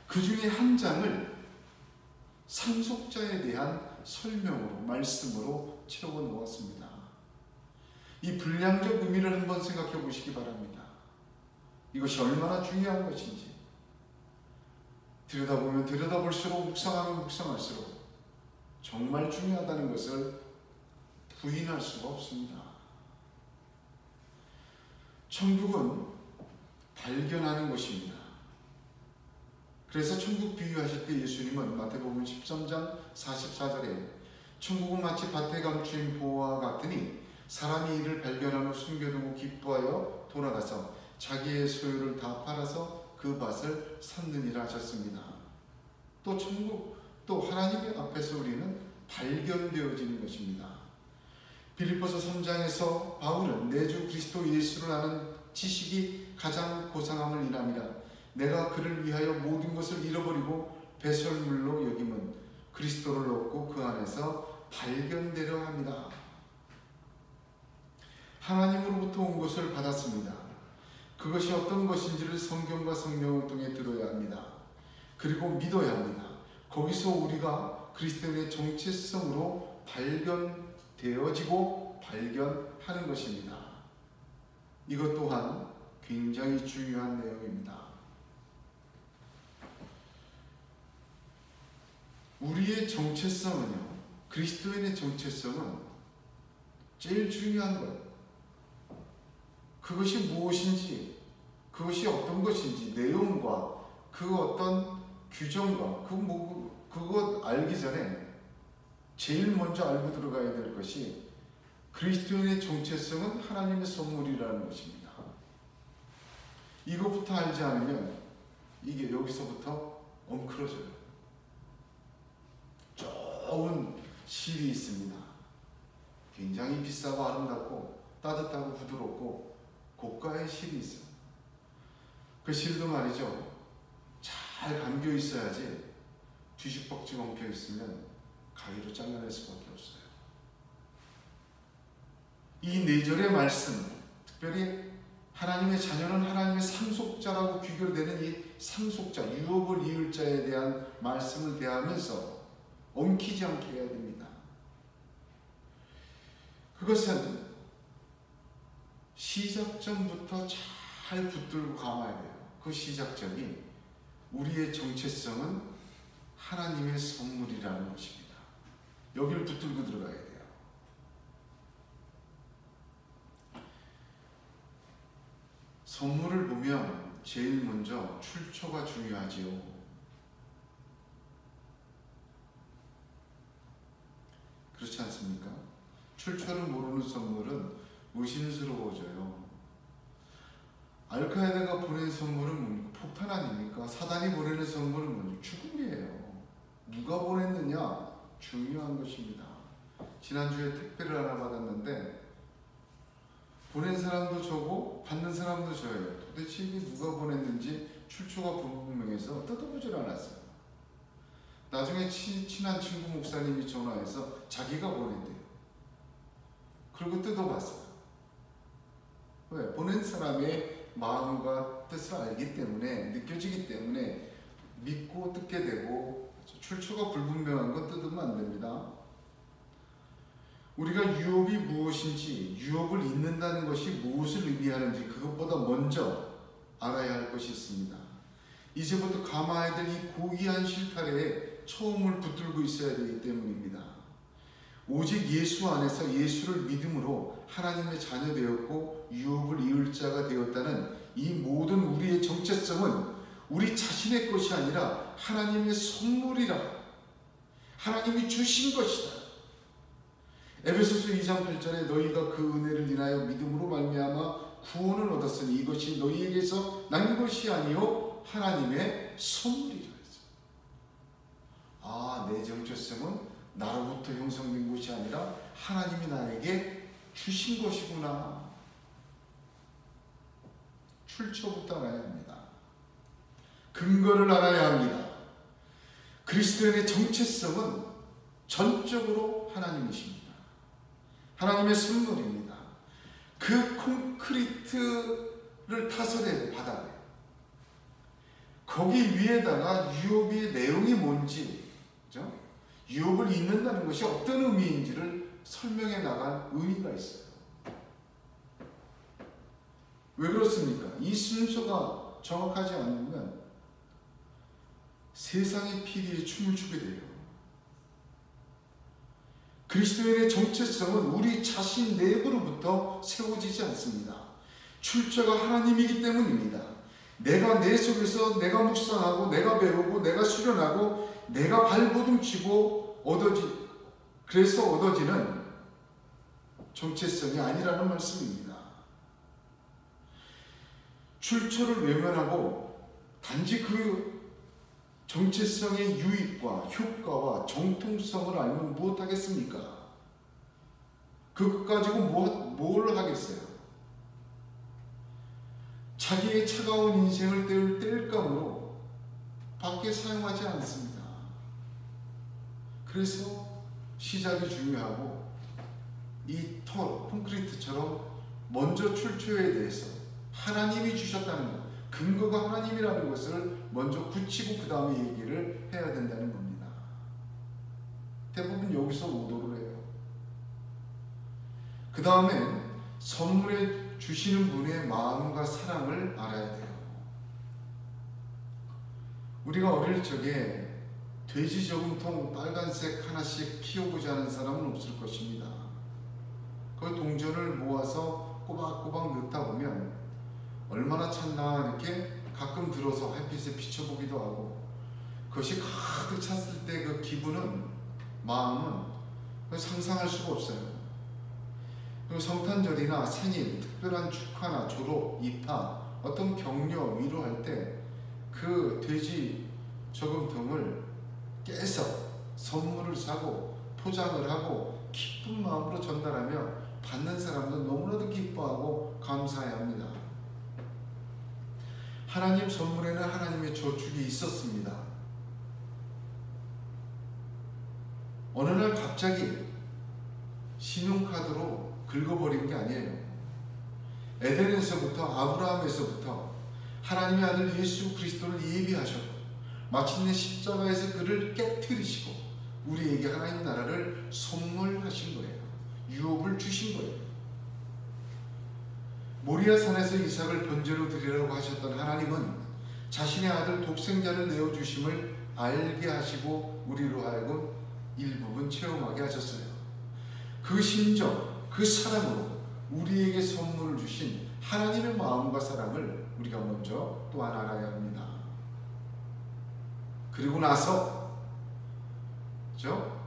그 중에 한 장을 상속자에 대한 설명으로, 말씀으로 채워 놓았습니다. 이 분량적 의미를 한번 생각해 보시기 바랍니다. 이것이 얼마나 중요한 것인지 들여다보면 들여다볼수록, 묵상하면 묵상할수록 정말 중요하다는 것을 부인할 수가 없습니다. 천국은 발견하는 것입니다. 그래서 천국 비유하실 때 예수님은 마태복음 13장 44절에 천국은 마치 밭에 감추인 보화와 같으니 사람이 이를 발견하며 숨겨두고 기뻐하여 돌아가서 자기의 소유를 다 팔아서 그 밭을 샀느니라 하셨습니다. 또 천국, 또 하나님의 앞에서 우리는 발견되어지는 것입니다. 빌립보서 3장에서 바울은 내 주 그리스도 예수를 아는 지식이 가장 고상함을 인함이라. 내가 그를 위하여 모든 것을 잃어버리고 배설물로 여김은 그리스도를 얻고 그 안에서 발견되려 합니다. 하나님으로부터 온 것을 받았습니다. 그것이 어떤 것인지를 성경과 성령을 통해 들어야 합니다. 그리고 믿어야 합니다. 거기서 우리가 그리스도인의 정체성으로 발견되어지고 발견하는 것입니다. 이것 또한 굉장히 중요한 내용입니다. 우리의 정체성은요, 그리스도인의 정체성은 제일 중요한 것, 그것이 무엇인지, 그것이 어떤 것인지, 내용과 그 어떤 규정과 그것 알기 전에 제일 먼저 알고 들어가야 될 것이 그리스도인의 정체성은 하나님의 선물이라는 것입니다. 이것부터 알지 않으면 이게 여기서부터 엉클어져요. 좋은 실이 있습니다. 굉장히 비싸고 아름답고 따뜻하고 부드럽고 고가의 실이 있어요. 그 실도 말이죠, 잘 감겨 있어야지 뒤죽박죽 엉켜 있으면 가위로 잘라낼 수밖에 없어요. 이 4절의 말씀, 특별히 하나님의 자녀는 하나님의 상속자라고 귀결되는 이 상속자, 유업을 이을 자에 대한 말씀을 대하면서 엉키지 않게 해야 됩니다. 그것은 시작점부터 잘 붙들고 감아야 돼요. 그 시작점이 우리의 정체성은 하나님의 선물이라는 것입니다. 여기를 붙들고 들어가야 돼요. 선물을 보면 제일 먼저 출처가 중요하지요. 출처를 모르는 선물은 의심스러워져요. 알카에다가 보낸 선물은 뭡니까? 폭탄 아닙니까? 사단이 보내는 선물은 뭐죠? 죽음이에요. 누가 보냈느냐? 중요한 것입니다. 지난주에 택배를 하나 받았는데 보낸 사람도 저고 받는 사람도 저예요. 도대체 이게 누가 보냈는지 출처가 불분명해서 뜯어보질 않았어요. 나중에 친한 친구 목사님이 전화해서 자기가 보낸대요. 그리고 뜯어봤어요. 왜? 보낸 사람의 마음과 뜻을 알기 때문에, 느껴지기 때문에 믿고 뜯게 되고, 출처가 불분명한 건 뜯으면 안 됩니다. 우리가 유업이 무엇인지, 유업을 잇는다는 것이 무엇을 의미하는지 그것보다 먼저 알아야 할 것이 있습니다. 이제부터 감아야 될 이 고귀한 실타래에 처음을 붙들고 있어야 되기 때문입니다. 오직 예수 안에서 예수를 믿음으로 하나님의 자녀 되었고 유업을 이을 자가 되었다는 이 모든 우리의 정체성은 우리 자신의 것이 아니라 하나님의 선물이라, 하나님이 주신 것이다. 에베소서 2장 8절에 너희가 그 은혜를 인하여 믿음으로 말미암아 구원을 얻었으니 이것이 너희에게서 난 것이 아니요 하나님의 선물이라 했어요. 아, 내 정체성은 나로부터 형성된 것이 아니라 하나님이 나에게 주신 것이구나. 출처부터 알아야 합니다. 근거를 알아야 합니다. 그리스도인의 정체성은 전적으로 하나님이십니다. 하나님의 선물입니다. 그 콘크리트를 타설해야 돼, 바닥에. 거기 위에다가 유업의 내용이 뭔지, 그죠? 유업을 잇는다는 것이 어떤 의미인지를 설명해 나갈 의미가 있어요. 왜 그렇습니까? 이 순서가 정확하지 않으면 세상의 피리에 춤을 추게 돼요. 그리스도인의 정체성은 우리 자신 내부로부터 세워지지 않습니다. 출처가 하나님이기 때문입니다. 내가 내 속에서 내가 묵상하고 내가 배우고 내가 수련하고 내가 발버둥치고 그래서 얻어지는 정체성이 아니라는 말씀입니다. 출처를 외면하고 단지 그 정체성의 유익과 효과와 정통성을 알면 무엇하겠습니까? 그것 가지고 뭘 하겠어요? 자기의 차가운 인생을 때울 땔감으로 밖에 사용하지 않습니다. 그래서 시작이 중요하고 이 콘크리트처럼 먼저 출처에 대해서 하나님이 주셨다는 것, 근거가 하나님이라는 것을 먼저 굳히고 그 다음에 얘기를 해야 된다는 겁니다. 대부분 여기서 오도를 해요. 그 다음에 선물에 주시는 분의 마음과 사랑을 알아야 돼요. 우리가 어릴 적에 돼지 저금통 빨간색 하나씩 키워보지 않은 사람은 없을 것입니다. 그 동전을 모아서 꼬박꼬박 넣다 보면 얼마나 찼나 이렇게 가끔 들어서 햇빛에 비춰보기도 하고, 그것이 가득 찼을 때 그 기분은, 마음은 상상할 수가 없어요. 그리고 성탄절이나 생일, 특별한 축하나 졸업, 입학, 어떤 격려, 위로할 때 그 돼지 저금통을 깨서 선물을 사고 포장을 하고 기쁜 마음으로 전달하며 받는 사람도 너무나도 기뻐하고 감사해야 합니다. 하나님 선물에는 하나님의 저축이 있었습니다. 어느 날 갑자기 신용카드로 긁어버린 게 아니에요. 에덴에서부터, 아브라함에서부터 하나님의 아들 예수 그리스도를 예비하셨고 마침내 십자가에서 그를 깨트리시고 우리에게 하나님 나라를 선물하신 거예요. 유업을 주신 거예요. 모리아 산에서 이삭을 번제로 드리라고 하셨던 하나님은 자신의 아들 독생자를 내어주심을 알게 하시고 우리로 하여금 일부분 체험하게 하셨어요. 그 심정, 그 사랑으로 우리에게 선물을 주신 하나님의 마음과 사랑을 우리가 먼저 또한 알아야 합니다. 그리고 나서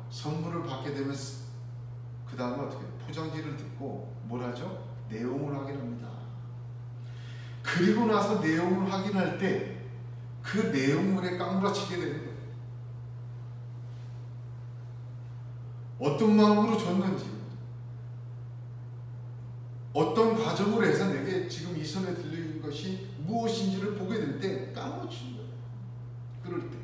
선물을 받게 되면 그 다음에 어떻게 해요? 포장지를 듣고 뭘 하죠? 내용을 확인합니다. 그리고 나서 내용을 확인할 때 그 내용물에 까무라치게 되는 거예요. 어떤 마음으로 줬는지, 어떤 과정으로 해서 내게 지금 이 손에 들리는 것이 무엇인지를 보게 될 때 까무러치는 거예요. 그럴 때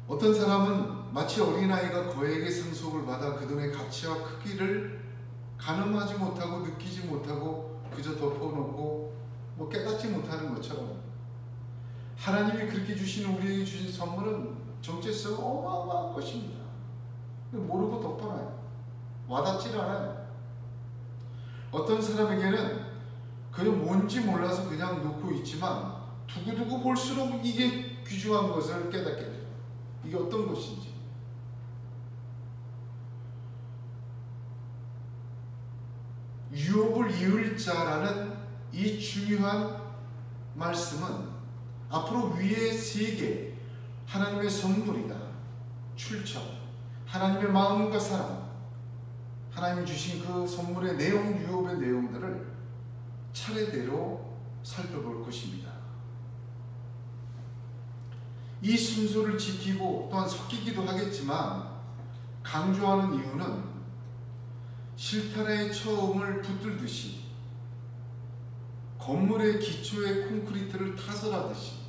어떤 사람은 마치 어린아이가 거액의 상속을 받아 그 돈의 가치와 크기를 가늠하지 못하고 느끼지 못하고 그저 덮어놓고 깨닫지 못하는 것처럼 하나님이 그렇게 주신 우리에게 주신 선물은 정체성 어마어마한 것입니다. 모르고 덮어놔요. 와닿질 않아요. 어떤 사람에게는 그냥 뭔지 몰라서 그냥 놓고 있지만 두고두고 볼수록 이게 귀중한 것을 깨닫게 돼요. 이게 어떤 것인지. 유업을 이을 자라는 이 중요한 말씀은 앞으로 위의 세 개, 하나님의 선물이다, 출처, 하나님의 마음과 사랑, 하나님이 주신 그 선물의 내용, 유업의 내용들을 차례대로 살펴볼 것입니다. 이 순서를 지키고 또한 섞이기도 하겠지만 강조하는 이유는 실타래의 처음을 붙들듯이 건물의 기초에 콘크리트를 타설하듯이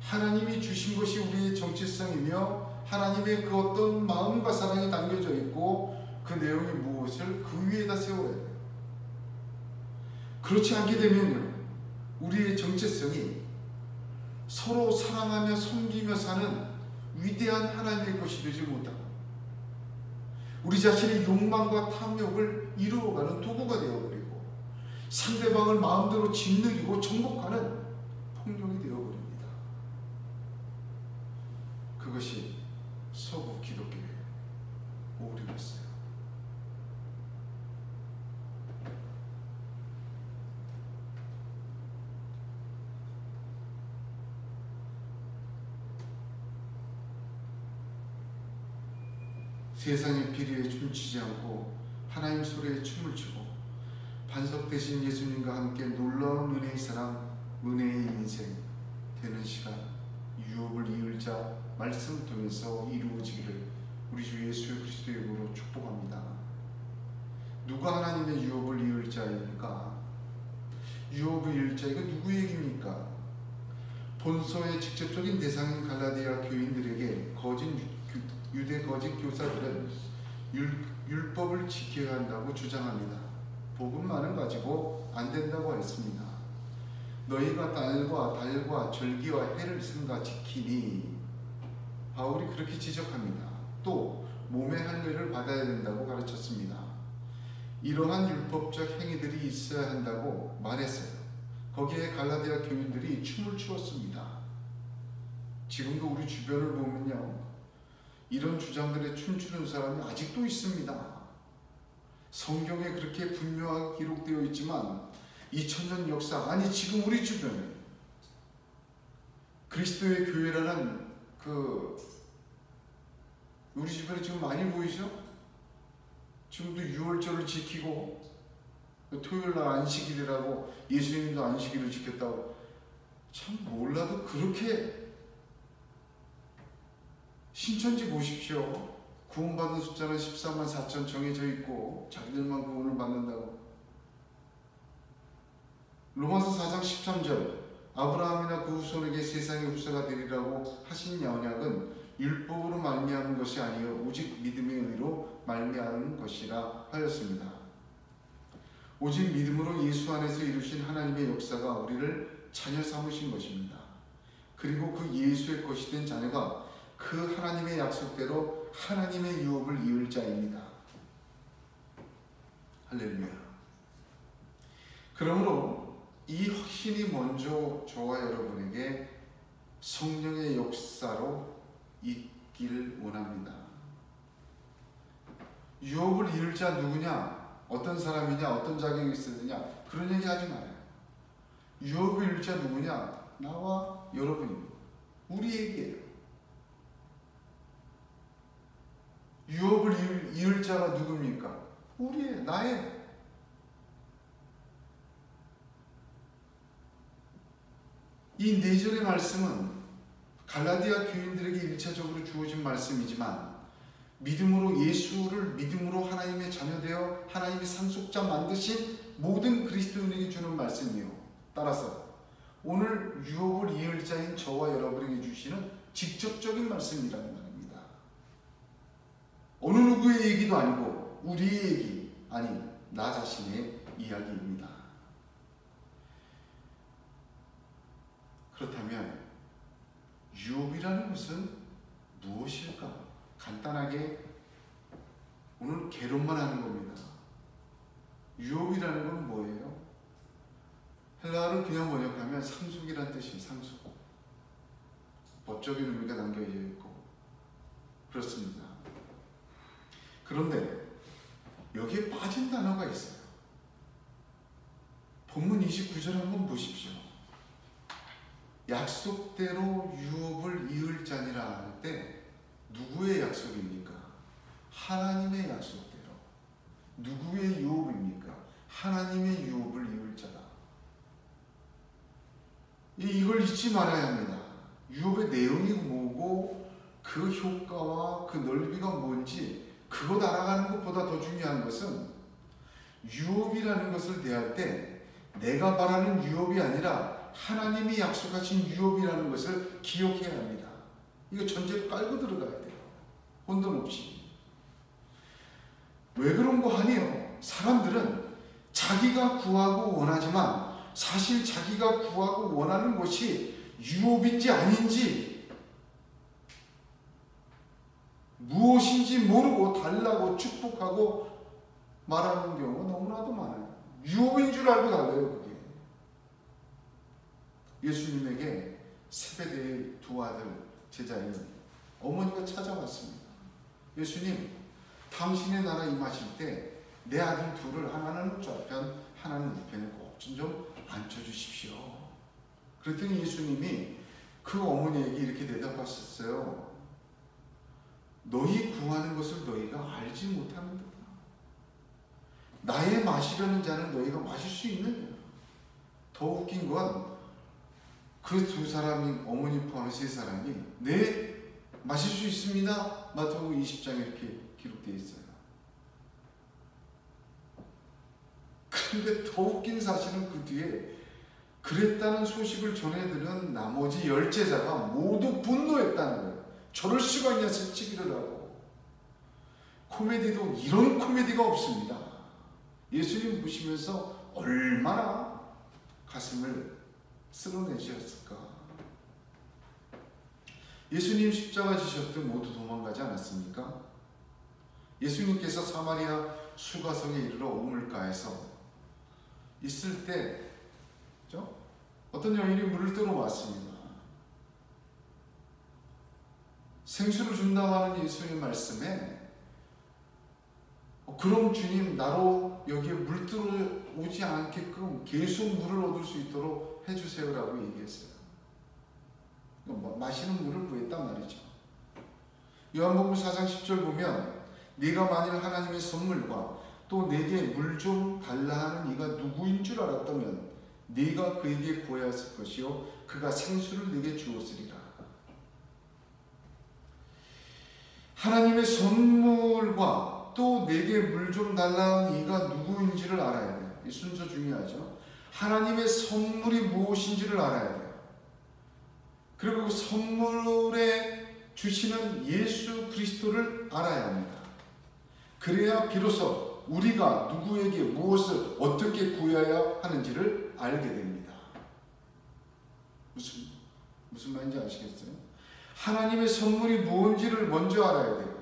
하나님이 주신 것이 우리의 정체성이며 하나님의 그 어떤 마음과 사랑이 담겨져 있고 그 내용이 무엇을 그 위에다 세워야 돼요. 그렇지 않게 되면요, 우리의 정체성이 서로 사랑하며 섬기며 사는 위대한 하나님의 것이 되지 못하고 우리 자신의 욕망과 탐욕을 이루어가는 도구가 되어버리고 상대방을 마음대로 짓누리고 정복하는 폭력이 되어버립니다. 그것이 서구 기독교의 오류였어요. 세상의 비리에 춤추지 않고 하나님 소리에 춤을 추고 반석되신 예수님과 함께 놀라운 은혜의 사랑, 은혜의 인생 되는 시간, 유업을 이을 자 말씀 통해서 이루어지기를 우리 주 예수 그리스도의 이름으로 축복합니다. 누가 하나님의 유업을 이을 자입니까? 유업을 이을 자, 이거 누구 얘기입니까? 본서의 직접적인 대상인 갈라디아 교인들에게 유대 거짓 교사들은 율법을 지켜야 한다고 주장합니다. 복음만은 가지고 안 된다고 했습니다. 너희가 달과 절기와 해를 삼가 지키니, 바울이 그렇게 지적합니다. 또 몸의 할례를 받아야 된다고 가르쳤습니다. 이러한 율법적 행위들이 있어야 한다고 말했어요. 거기에 갈라디아 교인들이 춤을 추었습니다. 지금도 우리 주변을 보면요, 이런 주장들에 춤추는 사람이 아직도 있습니다. 성경에 그렇게 분명하게 기록되어 있지만 2000년 역사, 아니 지금 우리 주변에 그리스도의 교회라는 우리 주변에 지금 많이 보이죠? 지금도 6월절을 지키고 토요일날 안식일이라고 예수님도 안식일을 지켰다고, 참 몰라도 그렇게 신천지 보십시오. 구원받은 숫자는 14만 4천 정해져 있고 자기들만 구원을 받는다고. 로마서 4장 13절 아브라함이나 그 후손에게 세상의 후사가 되리라고 하신 언약은 율법으로 말미암은 것이 아니요 오직 믿음의 의로 말미암은 것이라 하였습니다. 오직 믿음으로 예수 안에서 이루신 하나님의 역사가 우리를 자녀 삼으신 것입니다. 그리고 그 예수의 것이 된 자녀가 그 하나님의 약속대로 하나님의 유업을 이을 자입니다. 할렐루야. 그러므로 이 확신이 먼저 저와 여러분에게 성령의 역사로 있길 원합니다. 유업을 이을 자 누구냐? 어떤 사람이냐? 어떤 자격이 있으느냐? 그런 얘기 하지 말아요. 유업을 이을 자 누구냐? 나와 여러분입니다. 우리 얘기예요. 유업을 이을 자가 누굽니까? 우리의, 나의. 이 4절의 말씀은 갈라디아 교인들에게 1차적으로 주어진 말씀이지만 믿음으로 예수를 믿음으로 하나님의 자녀되어 하나님의 상속자 만드신 모든 그리스도인에게 주는 말씀이요. 따라서 오늘 유업을 이을 자인 저와 여러분에게 주시는 직접적인 말씀이라는 말입니다. 어느 누구의 얘기도 아니고 우리의 얘기, 아니 나 자신의 이야기입니다. 그렇다면 유업이라는 것은 무엇일까? 간단하게 오늘 개론만 하는 겁니다. 유업이라는 건 뭐예요? 헬라어를 그냥 번역하면 상속이란 뜻이에요. 상속. 법적인 의미가 담겨져 있고 그렇습니다. 그런데 여기에 빠진 단어가 있어요. 본문 29절 한번 보십시오. 약속대로 유업을 이을 자니라 할 때 누구의 약속입니까? 하나님의 약속대로. 누구의 유업입니까? 하나님의 유업을 이을 자다. 이걸 잊지 말아야 합니다. 유업의 내용이 뭐고 그 효과와 그 넓이가 뭔지 그것 알아가는 것보다 더 중요한 것은 유업이라는 것을 대할 때 내가 바라는 유업이 아니라 하나님이 약속하신 유업이라는 것을 기억해야 합니다. 이거 전제를 깔고 들어가야 돼요. 혼돈 없이. 왜 그런 거 아니에요? 사람들은 자기가 구하고 원하지만 사실 자기가 구하고 원하는 것이 유업인지 아닌지 무엇인지 모르고 달라고 축복하고 말하는 경우가 너무나도 많아요. 유업인 줄 알고 달래요. 그게. 예수님에게 세베대의 두 아들 제자인 어머니가 찾아왔습니다. 예수님, 당신의 나라 임하실 때 내 아들 둘을 하나는 좌편 하나는 우편에 꼭 좀 앉혀주십시오. 그랬더니 예수님이 그 어머니에게 이렇게 대답하셨어요. 너희 구하는 것을 너희가 알지 못하는도다. 나의 마시려는 잔을 너희가 마실 수 있느냐. 더 웃긴 건 그 두 사람이, 어머니 포함해 세 사람이 네 마실 수 있습니다. 마태복음 20장에 이렇게 기록되어 있어요. 그런데 더 웃긴 사실은 그 뒤에 그랬다는 소식을 전해들은 나머지 10제자가 모두 분노했다는 거예요. 저럴 수가 있냐 새치기를 하고. 코미디도 이런 코미디가 없습니다. 예수님 보시면서 얼마나 가슴을 쓸어내셨을까. 예수님 십자가 지셨을 때 모두 도망가지 않았습니까? 예수님께서 사마리아 수가성에 이르러 우물가에서 있을 때 어떤 여인이 물을 뜨러 왔습니다. 생수를 준다고 하는 예수의 말씀에 그럼 주님 나로 여기에 물 들어오지 않게끔 계속 물을 얻을 수 있도록 해주세요라고 얘기했어요. 마시는 물을 구했단 말이죠. 요한복음 4장 10절 보면 네가 만일 하나님의 선물과 또 내게 물 좀 달라 하는 이가 누구인 줄 알았다면 네가 그에게 구하였을 것이요 그가 생수를 네게 주었으리라. 하나님의 선물과 또 내게 물 좀 달라 하는 이가 누구인지를 알아야 돼요. 이 순서 중요하죠. 하나님의 선물이 무엇인지를 알아야 돼요. 그리고 그 선물에 주시는 예수 그리스도를 알아야 합니다. 그래야 비로소 우리가 누구에게 무엇을 어떻게 구해야 하는지를 알게 됩니다. 무슨 말인지 아시겠어요? 하나님의 선물이 무엇인지를 먼저 알아야 돼요.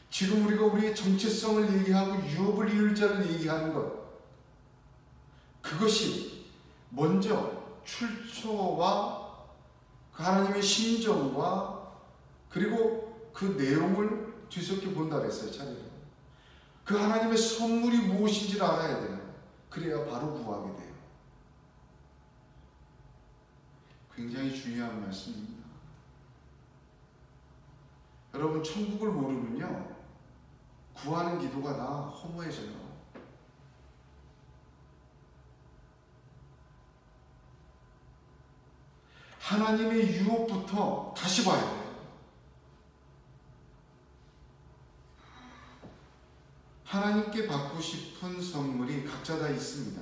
지금 우리가 우리의 정체성을 얘기하고 유업을 이을 자를 얘기하는 것, 그것이 먼저 출처와 하나님의 심정과 그리고 그 내용을 뒤섞여 본다 그랬어요. 차례로. 그 하나님의 선물이 무엇인지를 알아야 돼요. 그래야 바로 구하게 돼요. 굉장히 중요한 말씀입니다. 여러분 천국을 모르면요 구하는 기도가 다 허무해져요. 하나님의 유혹부터 다시 봐야 돼요. 하나님께 받고 싶은 선물이 각자 다 있습니다.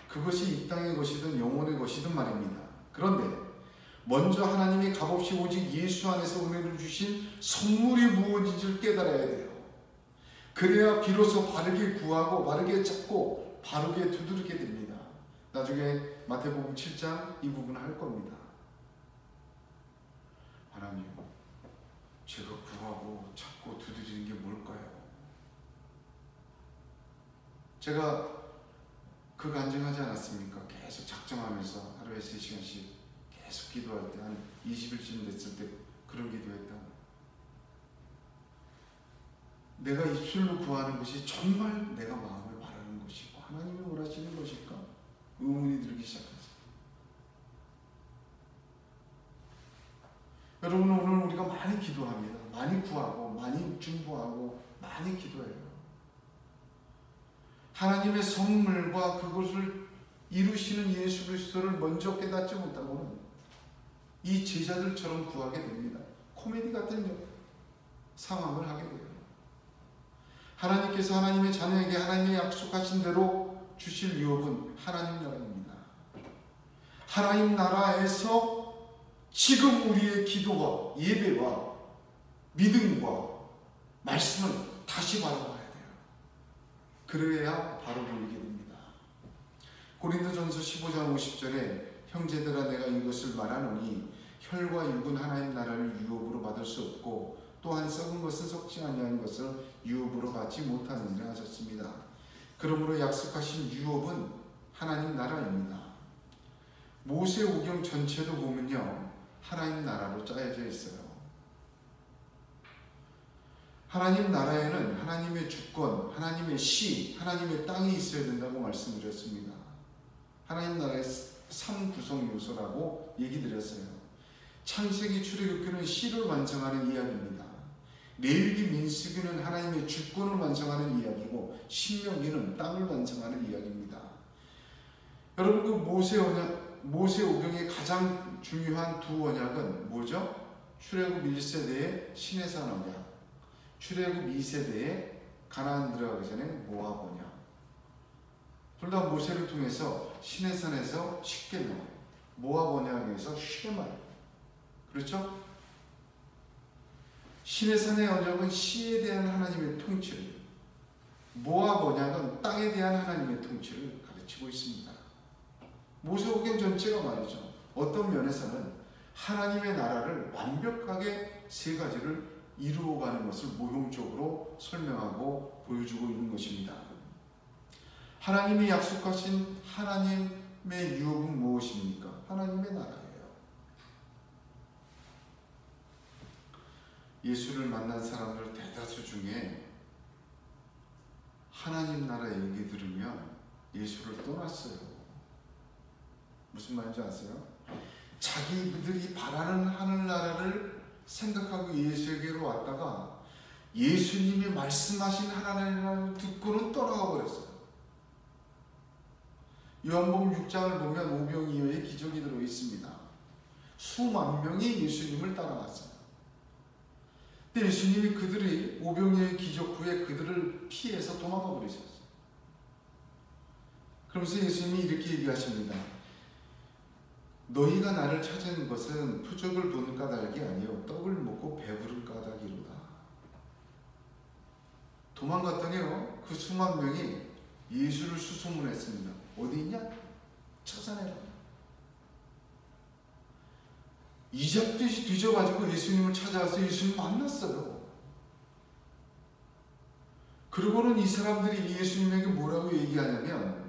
그것이 이 땅의 것이든 영혼의 것이든 말입니다. 그런데 먼저 하나님이 값없이 오직 예수 안에서 은혜를 주신 선물이 무엇인지를 깨달아야 돼요. 그래야 비로소 바르게 구하고 바르게 찾고 바르게 두드리게 됩니다. 나중에 마태복음 7장 이 부분을 할 겁니다. 하나님, 제가 구하고 찾고 두드리는 게 뭘까요? 제가 그 간증하지 않았습니까? 계속 작정하면서 하루에 3시간씩 계속 기도할 때 한 20일쯤 됐을 때 그런 기도했다. 내가 입술로 구하는 것이 정말 내가 마음을 바라는 것이고 하나님이 원하시는 것일까? 의문이 들기 시작하죠. 여러분, 오늘 우리가 많이 기도합니다. 많이 구하고 많이 중보하고 많이 기도해요. 하나님의 선물과 그것을 이루시는 예수 그리스도를 먼저 깨닫지 못하고는 이 제자들처럼 구하게 됩니다. 코미디 같은 상황을 하게 돼요. 하나님께서 하나님의 자녀에게 하나님의 약속하신 대로 주실 유업은 하나님 나라입니다. 하나님 나라에서 지금 우리의 기도와 예배와 믿음과 말씀을 다시 바라봐야 돼요. 그래야 바로 보이게 됩니다. 고린도전서 15장 50절에 형제들아 내가 이것을 말하노니 혈과 육은 하나님 나라를 유업으로 받을 수 없고 또한 썩은 것은 썩지 아니한 것을 유업으로 받지 못하느니라 하셨습니다. 그러므로 약속하신 유업은 하나님 나라입니다. 모세오경 전체도 보면요, 하나님 나라로 짜여져 있어요. 하나님 나라에는 하나님의 주권, 하나님의 시, 하나님의 땅이 있어야 된다고 말씀드렸습니다. 하나님 나라의 3구성 요소라고 얘기 드렸어요. 창세기, 출애굽기는 시를 완성하는 이야기입니다. 레위기, 민수기는 하나님의 주권을 완성하는 이야기고 신명기는 땅을 완성하는 이야기입니다. 여러분, 그 모세오경의 가장 중요한 두 언약은 뭐죠? 출애굽 1세대의 시내산 언약, 출애굽 2세대의 가나안 들어가기 전에 모압 언약. 둘 다 모세를 통해서 시내산에서 십계명, 모압 언약에서 쉐말. 그렇죠? 시내산의 언약은 시에 대한 하나님의 통치를, 모압 언약은 땅에 대한 하나님의 통치를 가르치고 있습니다. 모세오경 전체가 말이죠. 어떤 면에서는 하나님의 나라를 완벽하게 세 가지를 이루어가는 것을 모형적으로 설명하고 보여주고 있는 것입니다. 하나님이 약속하신 하나님의 유업은 무엇입니까? 하나님의 나라예요. 예수를 만난 사람들 대다수 중에 하나님 나라 얘기 들으면 예수를 떠났어요. 무슨 말인지 아세요? 자기들이 바라는 하늘나라를 생각하고 예수에게로 왔다가 예수님이 말씀하신 하나님의 나라를 듣고는 떠나가 버렸어요. 요한복음 6장을 보면 오병이어의 기적이 들어있습니다. 수만 명이 예수님을 따라갔어요. 근데 예수님이 그들이 오병이어의 기적 후에 그들을 피해서 도망가 버리셨어요. 그러면서 예수님이 이렇게 얘기하십니다. 너희가 나를 찾은 것은 표적을 본 까닭이 아니요 떡을 먹고 배부른 까닭이로다. 도망갔더니요, 그 수만 명이 예수를 수소문했습니다. 어디 있냐? 찾아내라. 이잡듯이 뒤져가지고 예수님을 찾아와서 예수님 만났어요. 그러고는 이 사람들이 예수님에게 뭐라고 얘기하냐면,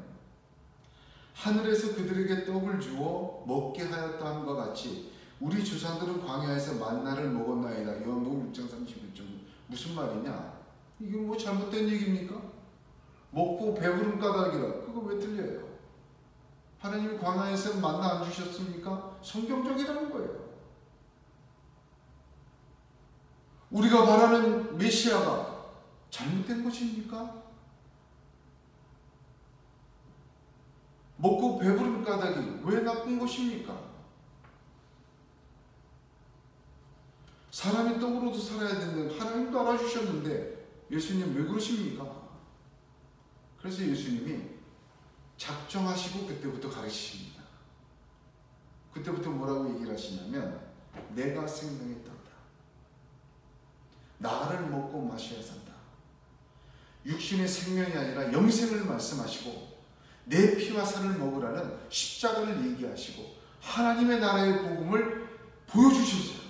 하늘에서 그들에게 떡을 주어 먹게 하였다 함과 같이 우리 조상들은 광야에서 만나를 먹었나이다. 요한복음 6장 31절. 무슨 말이냐? 이게 뭐 잘못된 얘기입니까? 먹고 배부른 까닭이라. 그거 왜 틀려요? 하나님이 광야에서 만나 안 주셨습니까? 성경적이라는 거예요. 우리가 바라는 메시아가 잘못된 것입니까? 먹고 배부른 까닭이 왜 나쁜 것입니까? 사람이 떡으로도 살아야 되는데 하나님도 알아주셨는데 예수님 왜 그러십니까? 그래서 예수님이 작정하시고 그때부터 가르치십니다. 그때부터 뭐라고 얘기를 하시냐면 내가 생명의 떡이다. 나를 먹고 마셔야 산다. 육신의 생명이 아니라 영생을 말씀하시고 내 피와 살을 먹으라는 십자가를 얘기하시고 하나님의 나라의 복음을 보여주셨어요.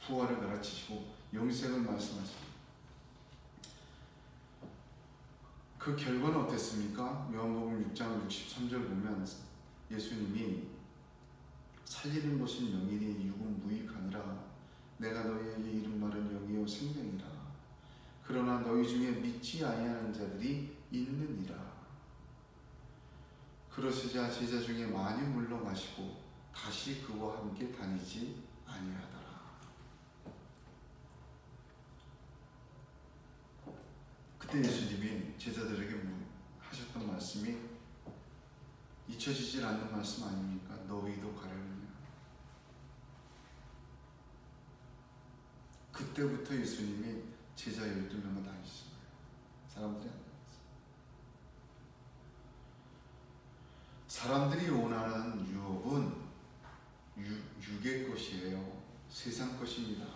부활을 가르치시고 영생을 말씀하시고 그 결과는 어땠습니까? 요한복음 6장 63절 보면 예수님이 살리는 것은 영이니 육은 무익하니라. 내가 너희에게 이른 말은 영이요 생명이라. 그러나 너희 중에 믿지 아니하는 자들이 있느니라. 그러시자 제자 중에 많이 물러가시고 다시 그와 함께 다니지 아니하더라. 그때 예수님이 제자들에게 하셨던 말씀이 잊혀지질 않는 말씀 아닙니까? 너희도 가려느냐. 그때부터 예수님이 제자 12명을 다니신 거예요. 사람들이 안 다녔어요. 사람들이 원하는 유업은 육의 것이에요. 세상 것입니다.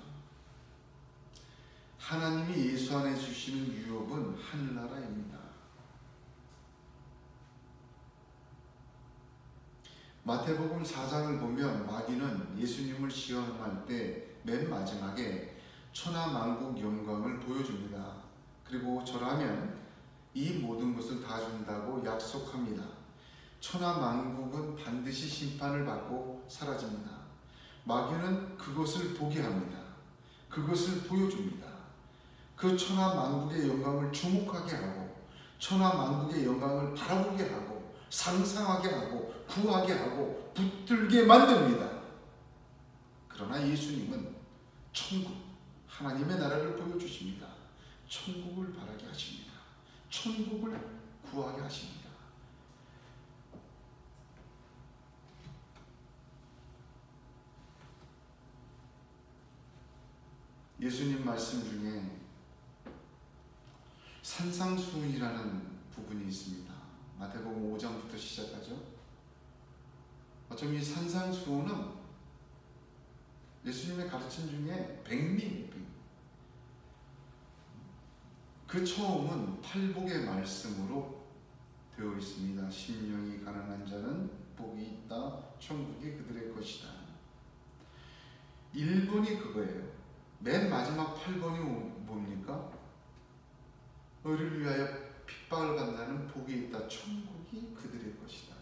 하나님이 예수 안에 주시는 유업은 하늘나라입니다. 마태복음 4장을 보면 마귀는 예수님을 시험할 때 맨 마지막에 천하만국 영광을 보여줍니다. 그리고 절하면 이 모든 것을 다 준다고 약속합니다. 천하만국은 반드시 심판을 받고 사라집니다. 마귀는 그것을 보게 합니다. 그것을 보여줍니다. 그 천하만국의 영광을 주목하게 하고 천하만국의 영광을 바라보게 하고 상상하게 하고 구하게 하고 붙들게 만듭니다. 그러나 예수님은 천국, 하나님의 나라를 보여주십니다. 천국을 바라게 하십니다. 천국을 구하게 하십니다. 예수님 말씀 중에 산상수훈이라는 부분이 있습니다. 마태복음 5장부터 시작하죠. 어쩜 이 산상수훈은 예수님의 가르침 중에 백미예요. 그 처음은 팔복의 말씀으로 되어 있습니다. 심령이 가난한 자는 복이 있다. 천국이 그들의 것이다. 1번이 그거예요. 맨 마지막 8번이 뭡니까? 너희를 위하여 핍박을 받는 복이 있다. 천국이 그들의 것이다.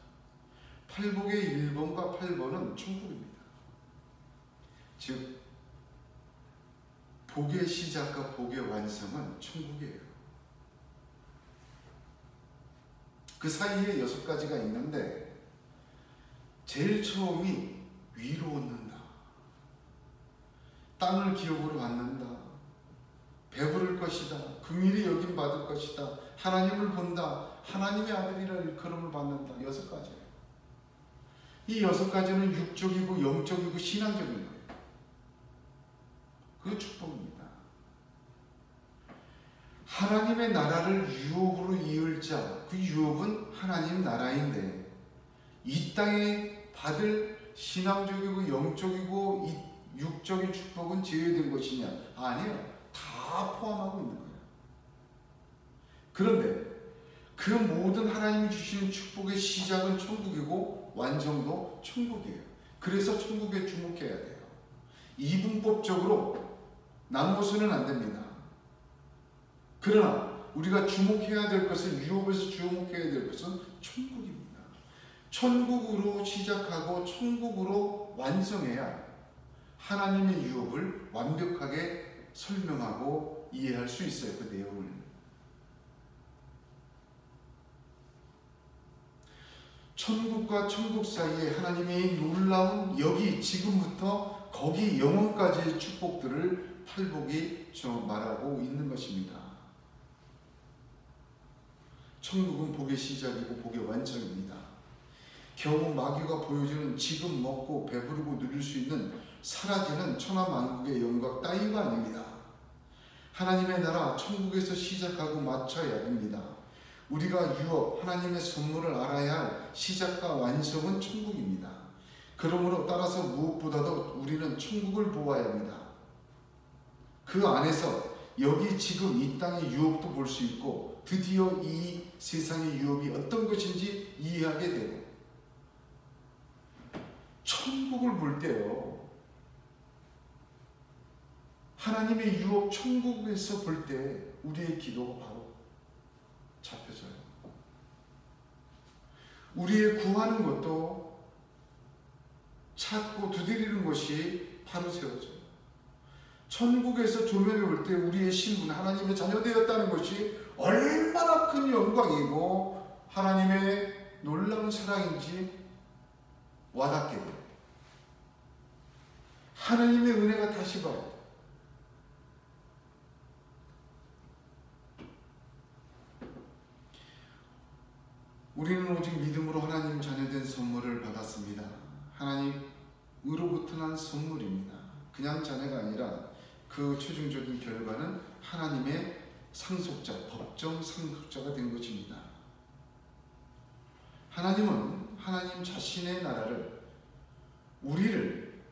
팔복의 1번과 8번은 천국입니다. 즉 복의 시작과 복의 완성은 천국이에요. 그 사이에 6가지가 있는데 제일 처음이 위로 얻는다. 땅을 기업으로 받는다. 배부를 것이다. 긍휼히 여김 받을 것이다. 하나님을 본다. 하나님의 아들이라 일컬음을 받는다. 6가지예요. 이 6가지는 육적이고 영적이고 신앙적인 거예요. 그게 축복입니다. 하나님의 나라를 유업으로 이을 자, 그 유업은 하나님 나라인데 이 땅에 받을 신앙적이고 영적이고 육적인 축복은 제외된 것이냐? 아니요. 다 포함하고 있는 거예요. 그런데 그 모든 하나님이 주시는 축복의 시작은 천국이고 완성도 천국이에요. 그래서 천국에 주목해야 돼요. 이분법적으로 나누어서는 안 됩니다. 그러나 우리가 주목해야 될 것은 유업에서 주목해야 될 것은 천국입니다. 천국으로 시작하고 천국으로 완성해야 하나님의 유업을 완벽하게 설명하고 이해할 수 있어요. 그 내용을. 천국과 천국 사이에 하나님의 놀라운 여기 지금부터 거기 영원까지의 축복들을 팔복이 말하고 있는 것입니다. 천국은 복의 시작이고 복의 완성입니다. 겨우 마귀가 보여주는 지금 먹고 배부르고 누릴 수 있는 사라지는 천하만국의 영광 따위가 아닙니다. 하나님의 나라 천국에서 시작하고 마쳐야 됩니다. 우리가 유업 하나님의 선물을 알아야 할 시작과 완성은 천국입니다. 그러므로 따라서 무엇보다도 우리는 천국을 보아야 합니다. 그 안에서 여기 지금 이 땅의 유업도 볼 수 있고 드디어 이 세상의 유업이 어떤 것인지 이해하게 되고 천국을 볼 때요, 하나님의 유업 천국에서 볼 때 우리의 기도가 바로 잡혀져요. 우리의 구하는 것도 찾고 두드리는 것이 바로 세워져요. 천국에서 조명에 올 때 우리의 신분, 하나님의 자녀되었다는 것이 얼마나 큰 영광이고 하나님의 놀라운 사랑인지 와닿게 돼요. 하나님의 은혜가 다시 봐요. 우리는 오직 믿음으로 하나님 자녀된 선물을 받았습니다. 하나님으로부터 난 선물입니다. 그냥 자녀가 아니라 그 최종적인 결과는 하나님의 상속자, 법정 상속자가 된 것입니다. 하나님은 하나님 자신의 나라를, 우리를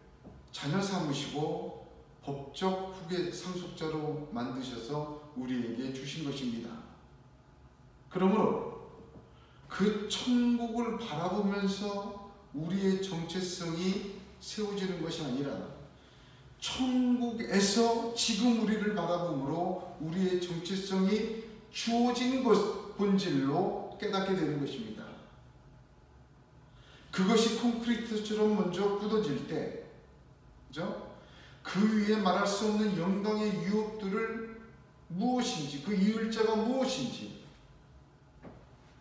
자녀 삼으시고 법적 후계 상속자로 만드셔서 우리에게 주신 것입니다. 그러므로 그 천국을 바라보면서 우리의 정체성이 세워지는 것이 아니라 천국에서 지금 우리를 바라보므로 우리의 정체성이 주어진 것 본질로 깨닫게 되는 것입니다. 그것이 콘크리트처럼 먼저 굳어질 때, 그죠? 그 위에 말할 수 없는 영광의 유업들을 무엇인지, 그 이을자가 무엇인지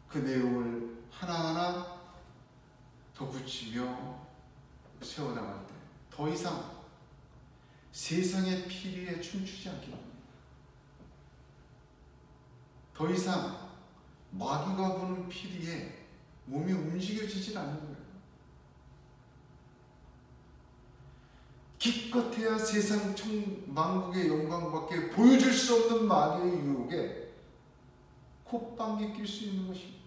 그 내용을 하나하나 덧붙이며 세워나갈 때 더 이상 세상의 피리에 춤추지 않게 됩니다. 더 이상 마귀가 부는 피리에 몸이 움직여지질 않는 거예요. 기껏해야 세상 만국의 영광밖에 보여줄 수 없는 마귀의 유혹에 콧방귀 낄 수 있는 것입니다.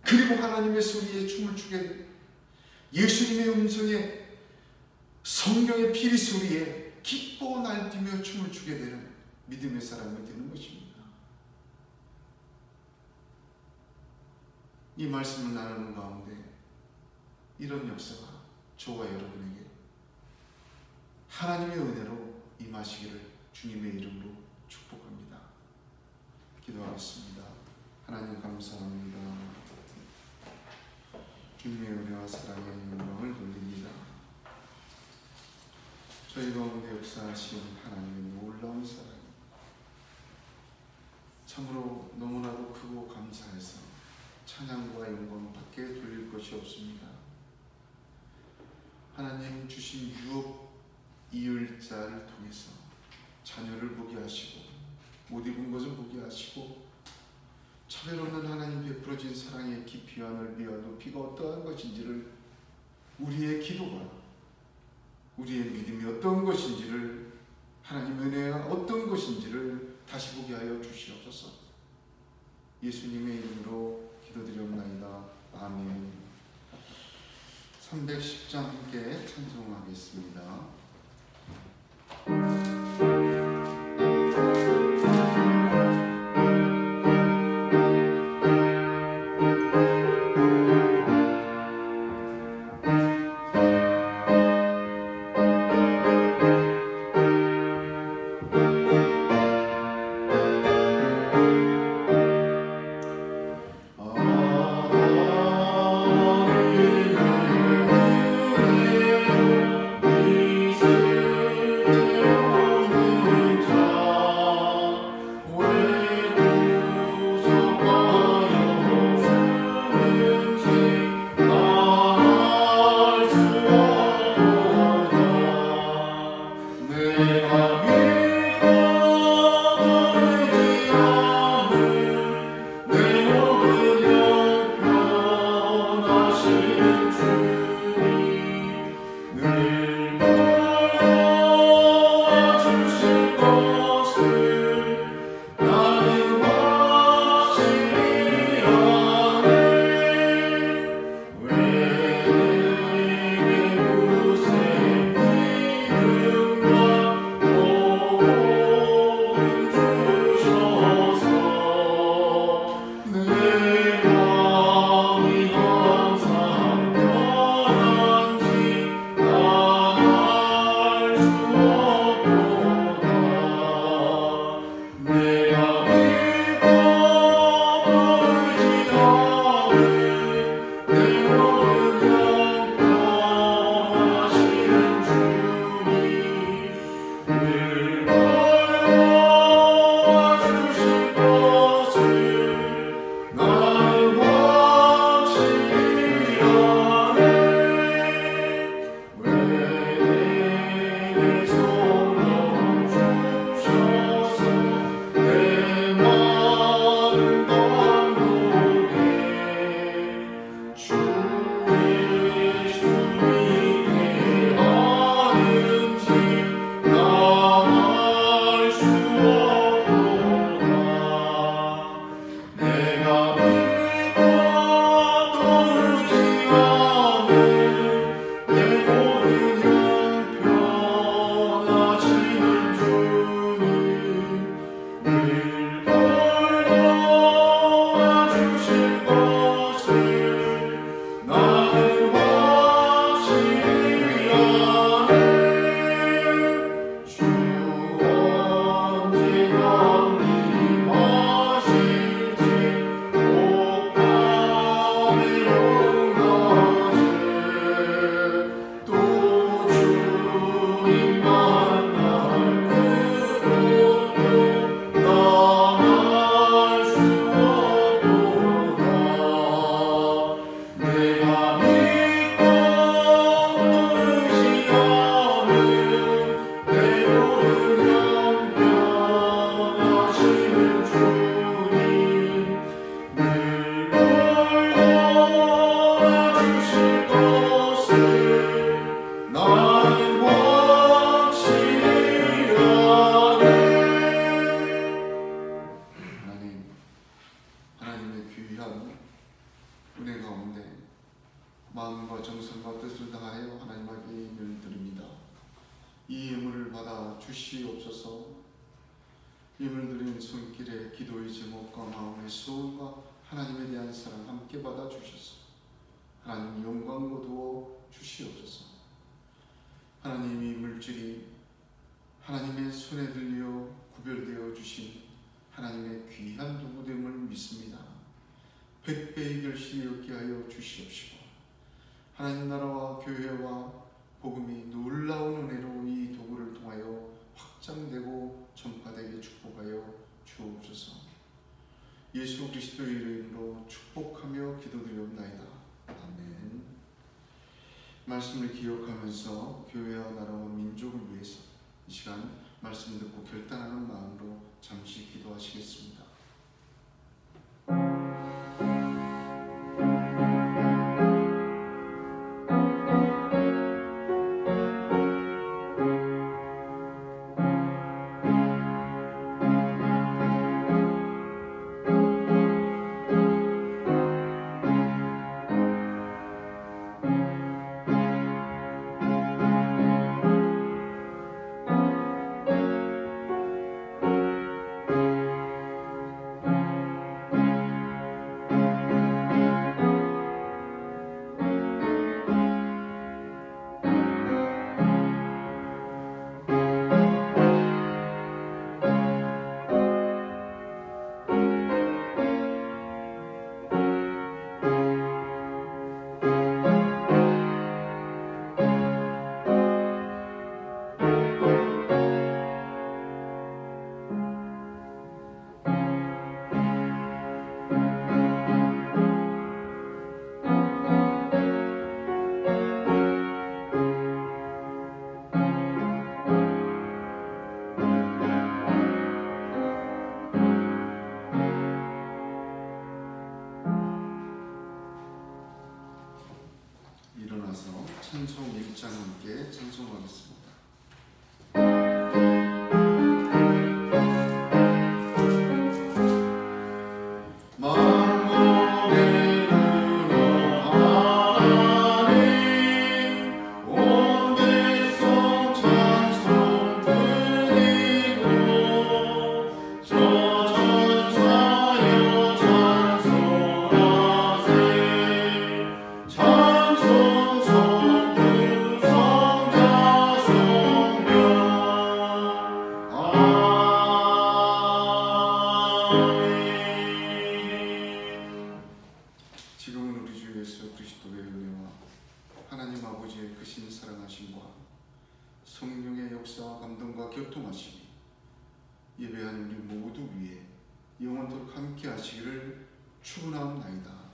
그리고 하나님의 소리에 춤을 추게 됩니다. 예수님의 음성에, 성경의 피리 소리에 기뻐 날뛰며 춤을 추게 되는 믿음의 사람이 되는 것입니다. 이 말씀을 나누는 가운데 이런 역사가 저와 여러분에게 하나님의 은혜로 임하시기를 주님의 이름으로 축복합니다. 기도하겠습니다. 하나님 감사합니다. 주님의 은혜와 사랑의 영광을 돌립니다. 저희 가운데 역사하신 하나님의 놀라운 사랑, 참으로 너무나도 크고 감사해서 찬양과 영광밖에 돌릴 것이 없습니다. 하나님 주신 유업 이을자를 통해서 자녀를 보게 하시고 못 입은 것을 보게 하시고 차별 없는 하나님 베풀어진 사랑의 깊이와 넓이와 높이가 어떠한 것인지를, 우리의 기도가, 우리의 믿음이 어떤 것인지를, 하나님 은혜가 어떤 것인지를 다시 보게 하여 주시옵소서. 예수님의 이름으로 기도드리옵나이다. 아멘. 310장 함께 찬송하겠습니다. 주시옵소서. 하나님이 물질이 하나님의 손에 들려 구별되어 주신 하나님의 귀한 도구됨을 믿습니다. 100배의 결실이 얻게 하여 주시옵시고 하나님 나라와 교회와 복음이 놀라운 은혜로 이 도구를 통하여 확장되고 전파되게 축복하여 주옵소서. 예수 그리스도의 이름으로 축복하며 기도드리옵나이다. 아멘. 말씀을 기억하면서 교회와 나라와 민족을 위해서 이 시간 말씀 듣고 결단하는 마음으로 잠시 기도하시겠습니다. 일어나서 찬송 1장 함께 찬송하겠습니다. 지금은 우리 주 예수 그리스도의 은혜와 하나님 아버지의 크신 사랑하심과 성령의 역사와 감동과 교통하심이 예배하는 우리 모두 위에 영원토록 함께 하시기를 축원하옵나이다.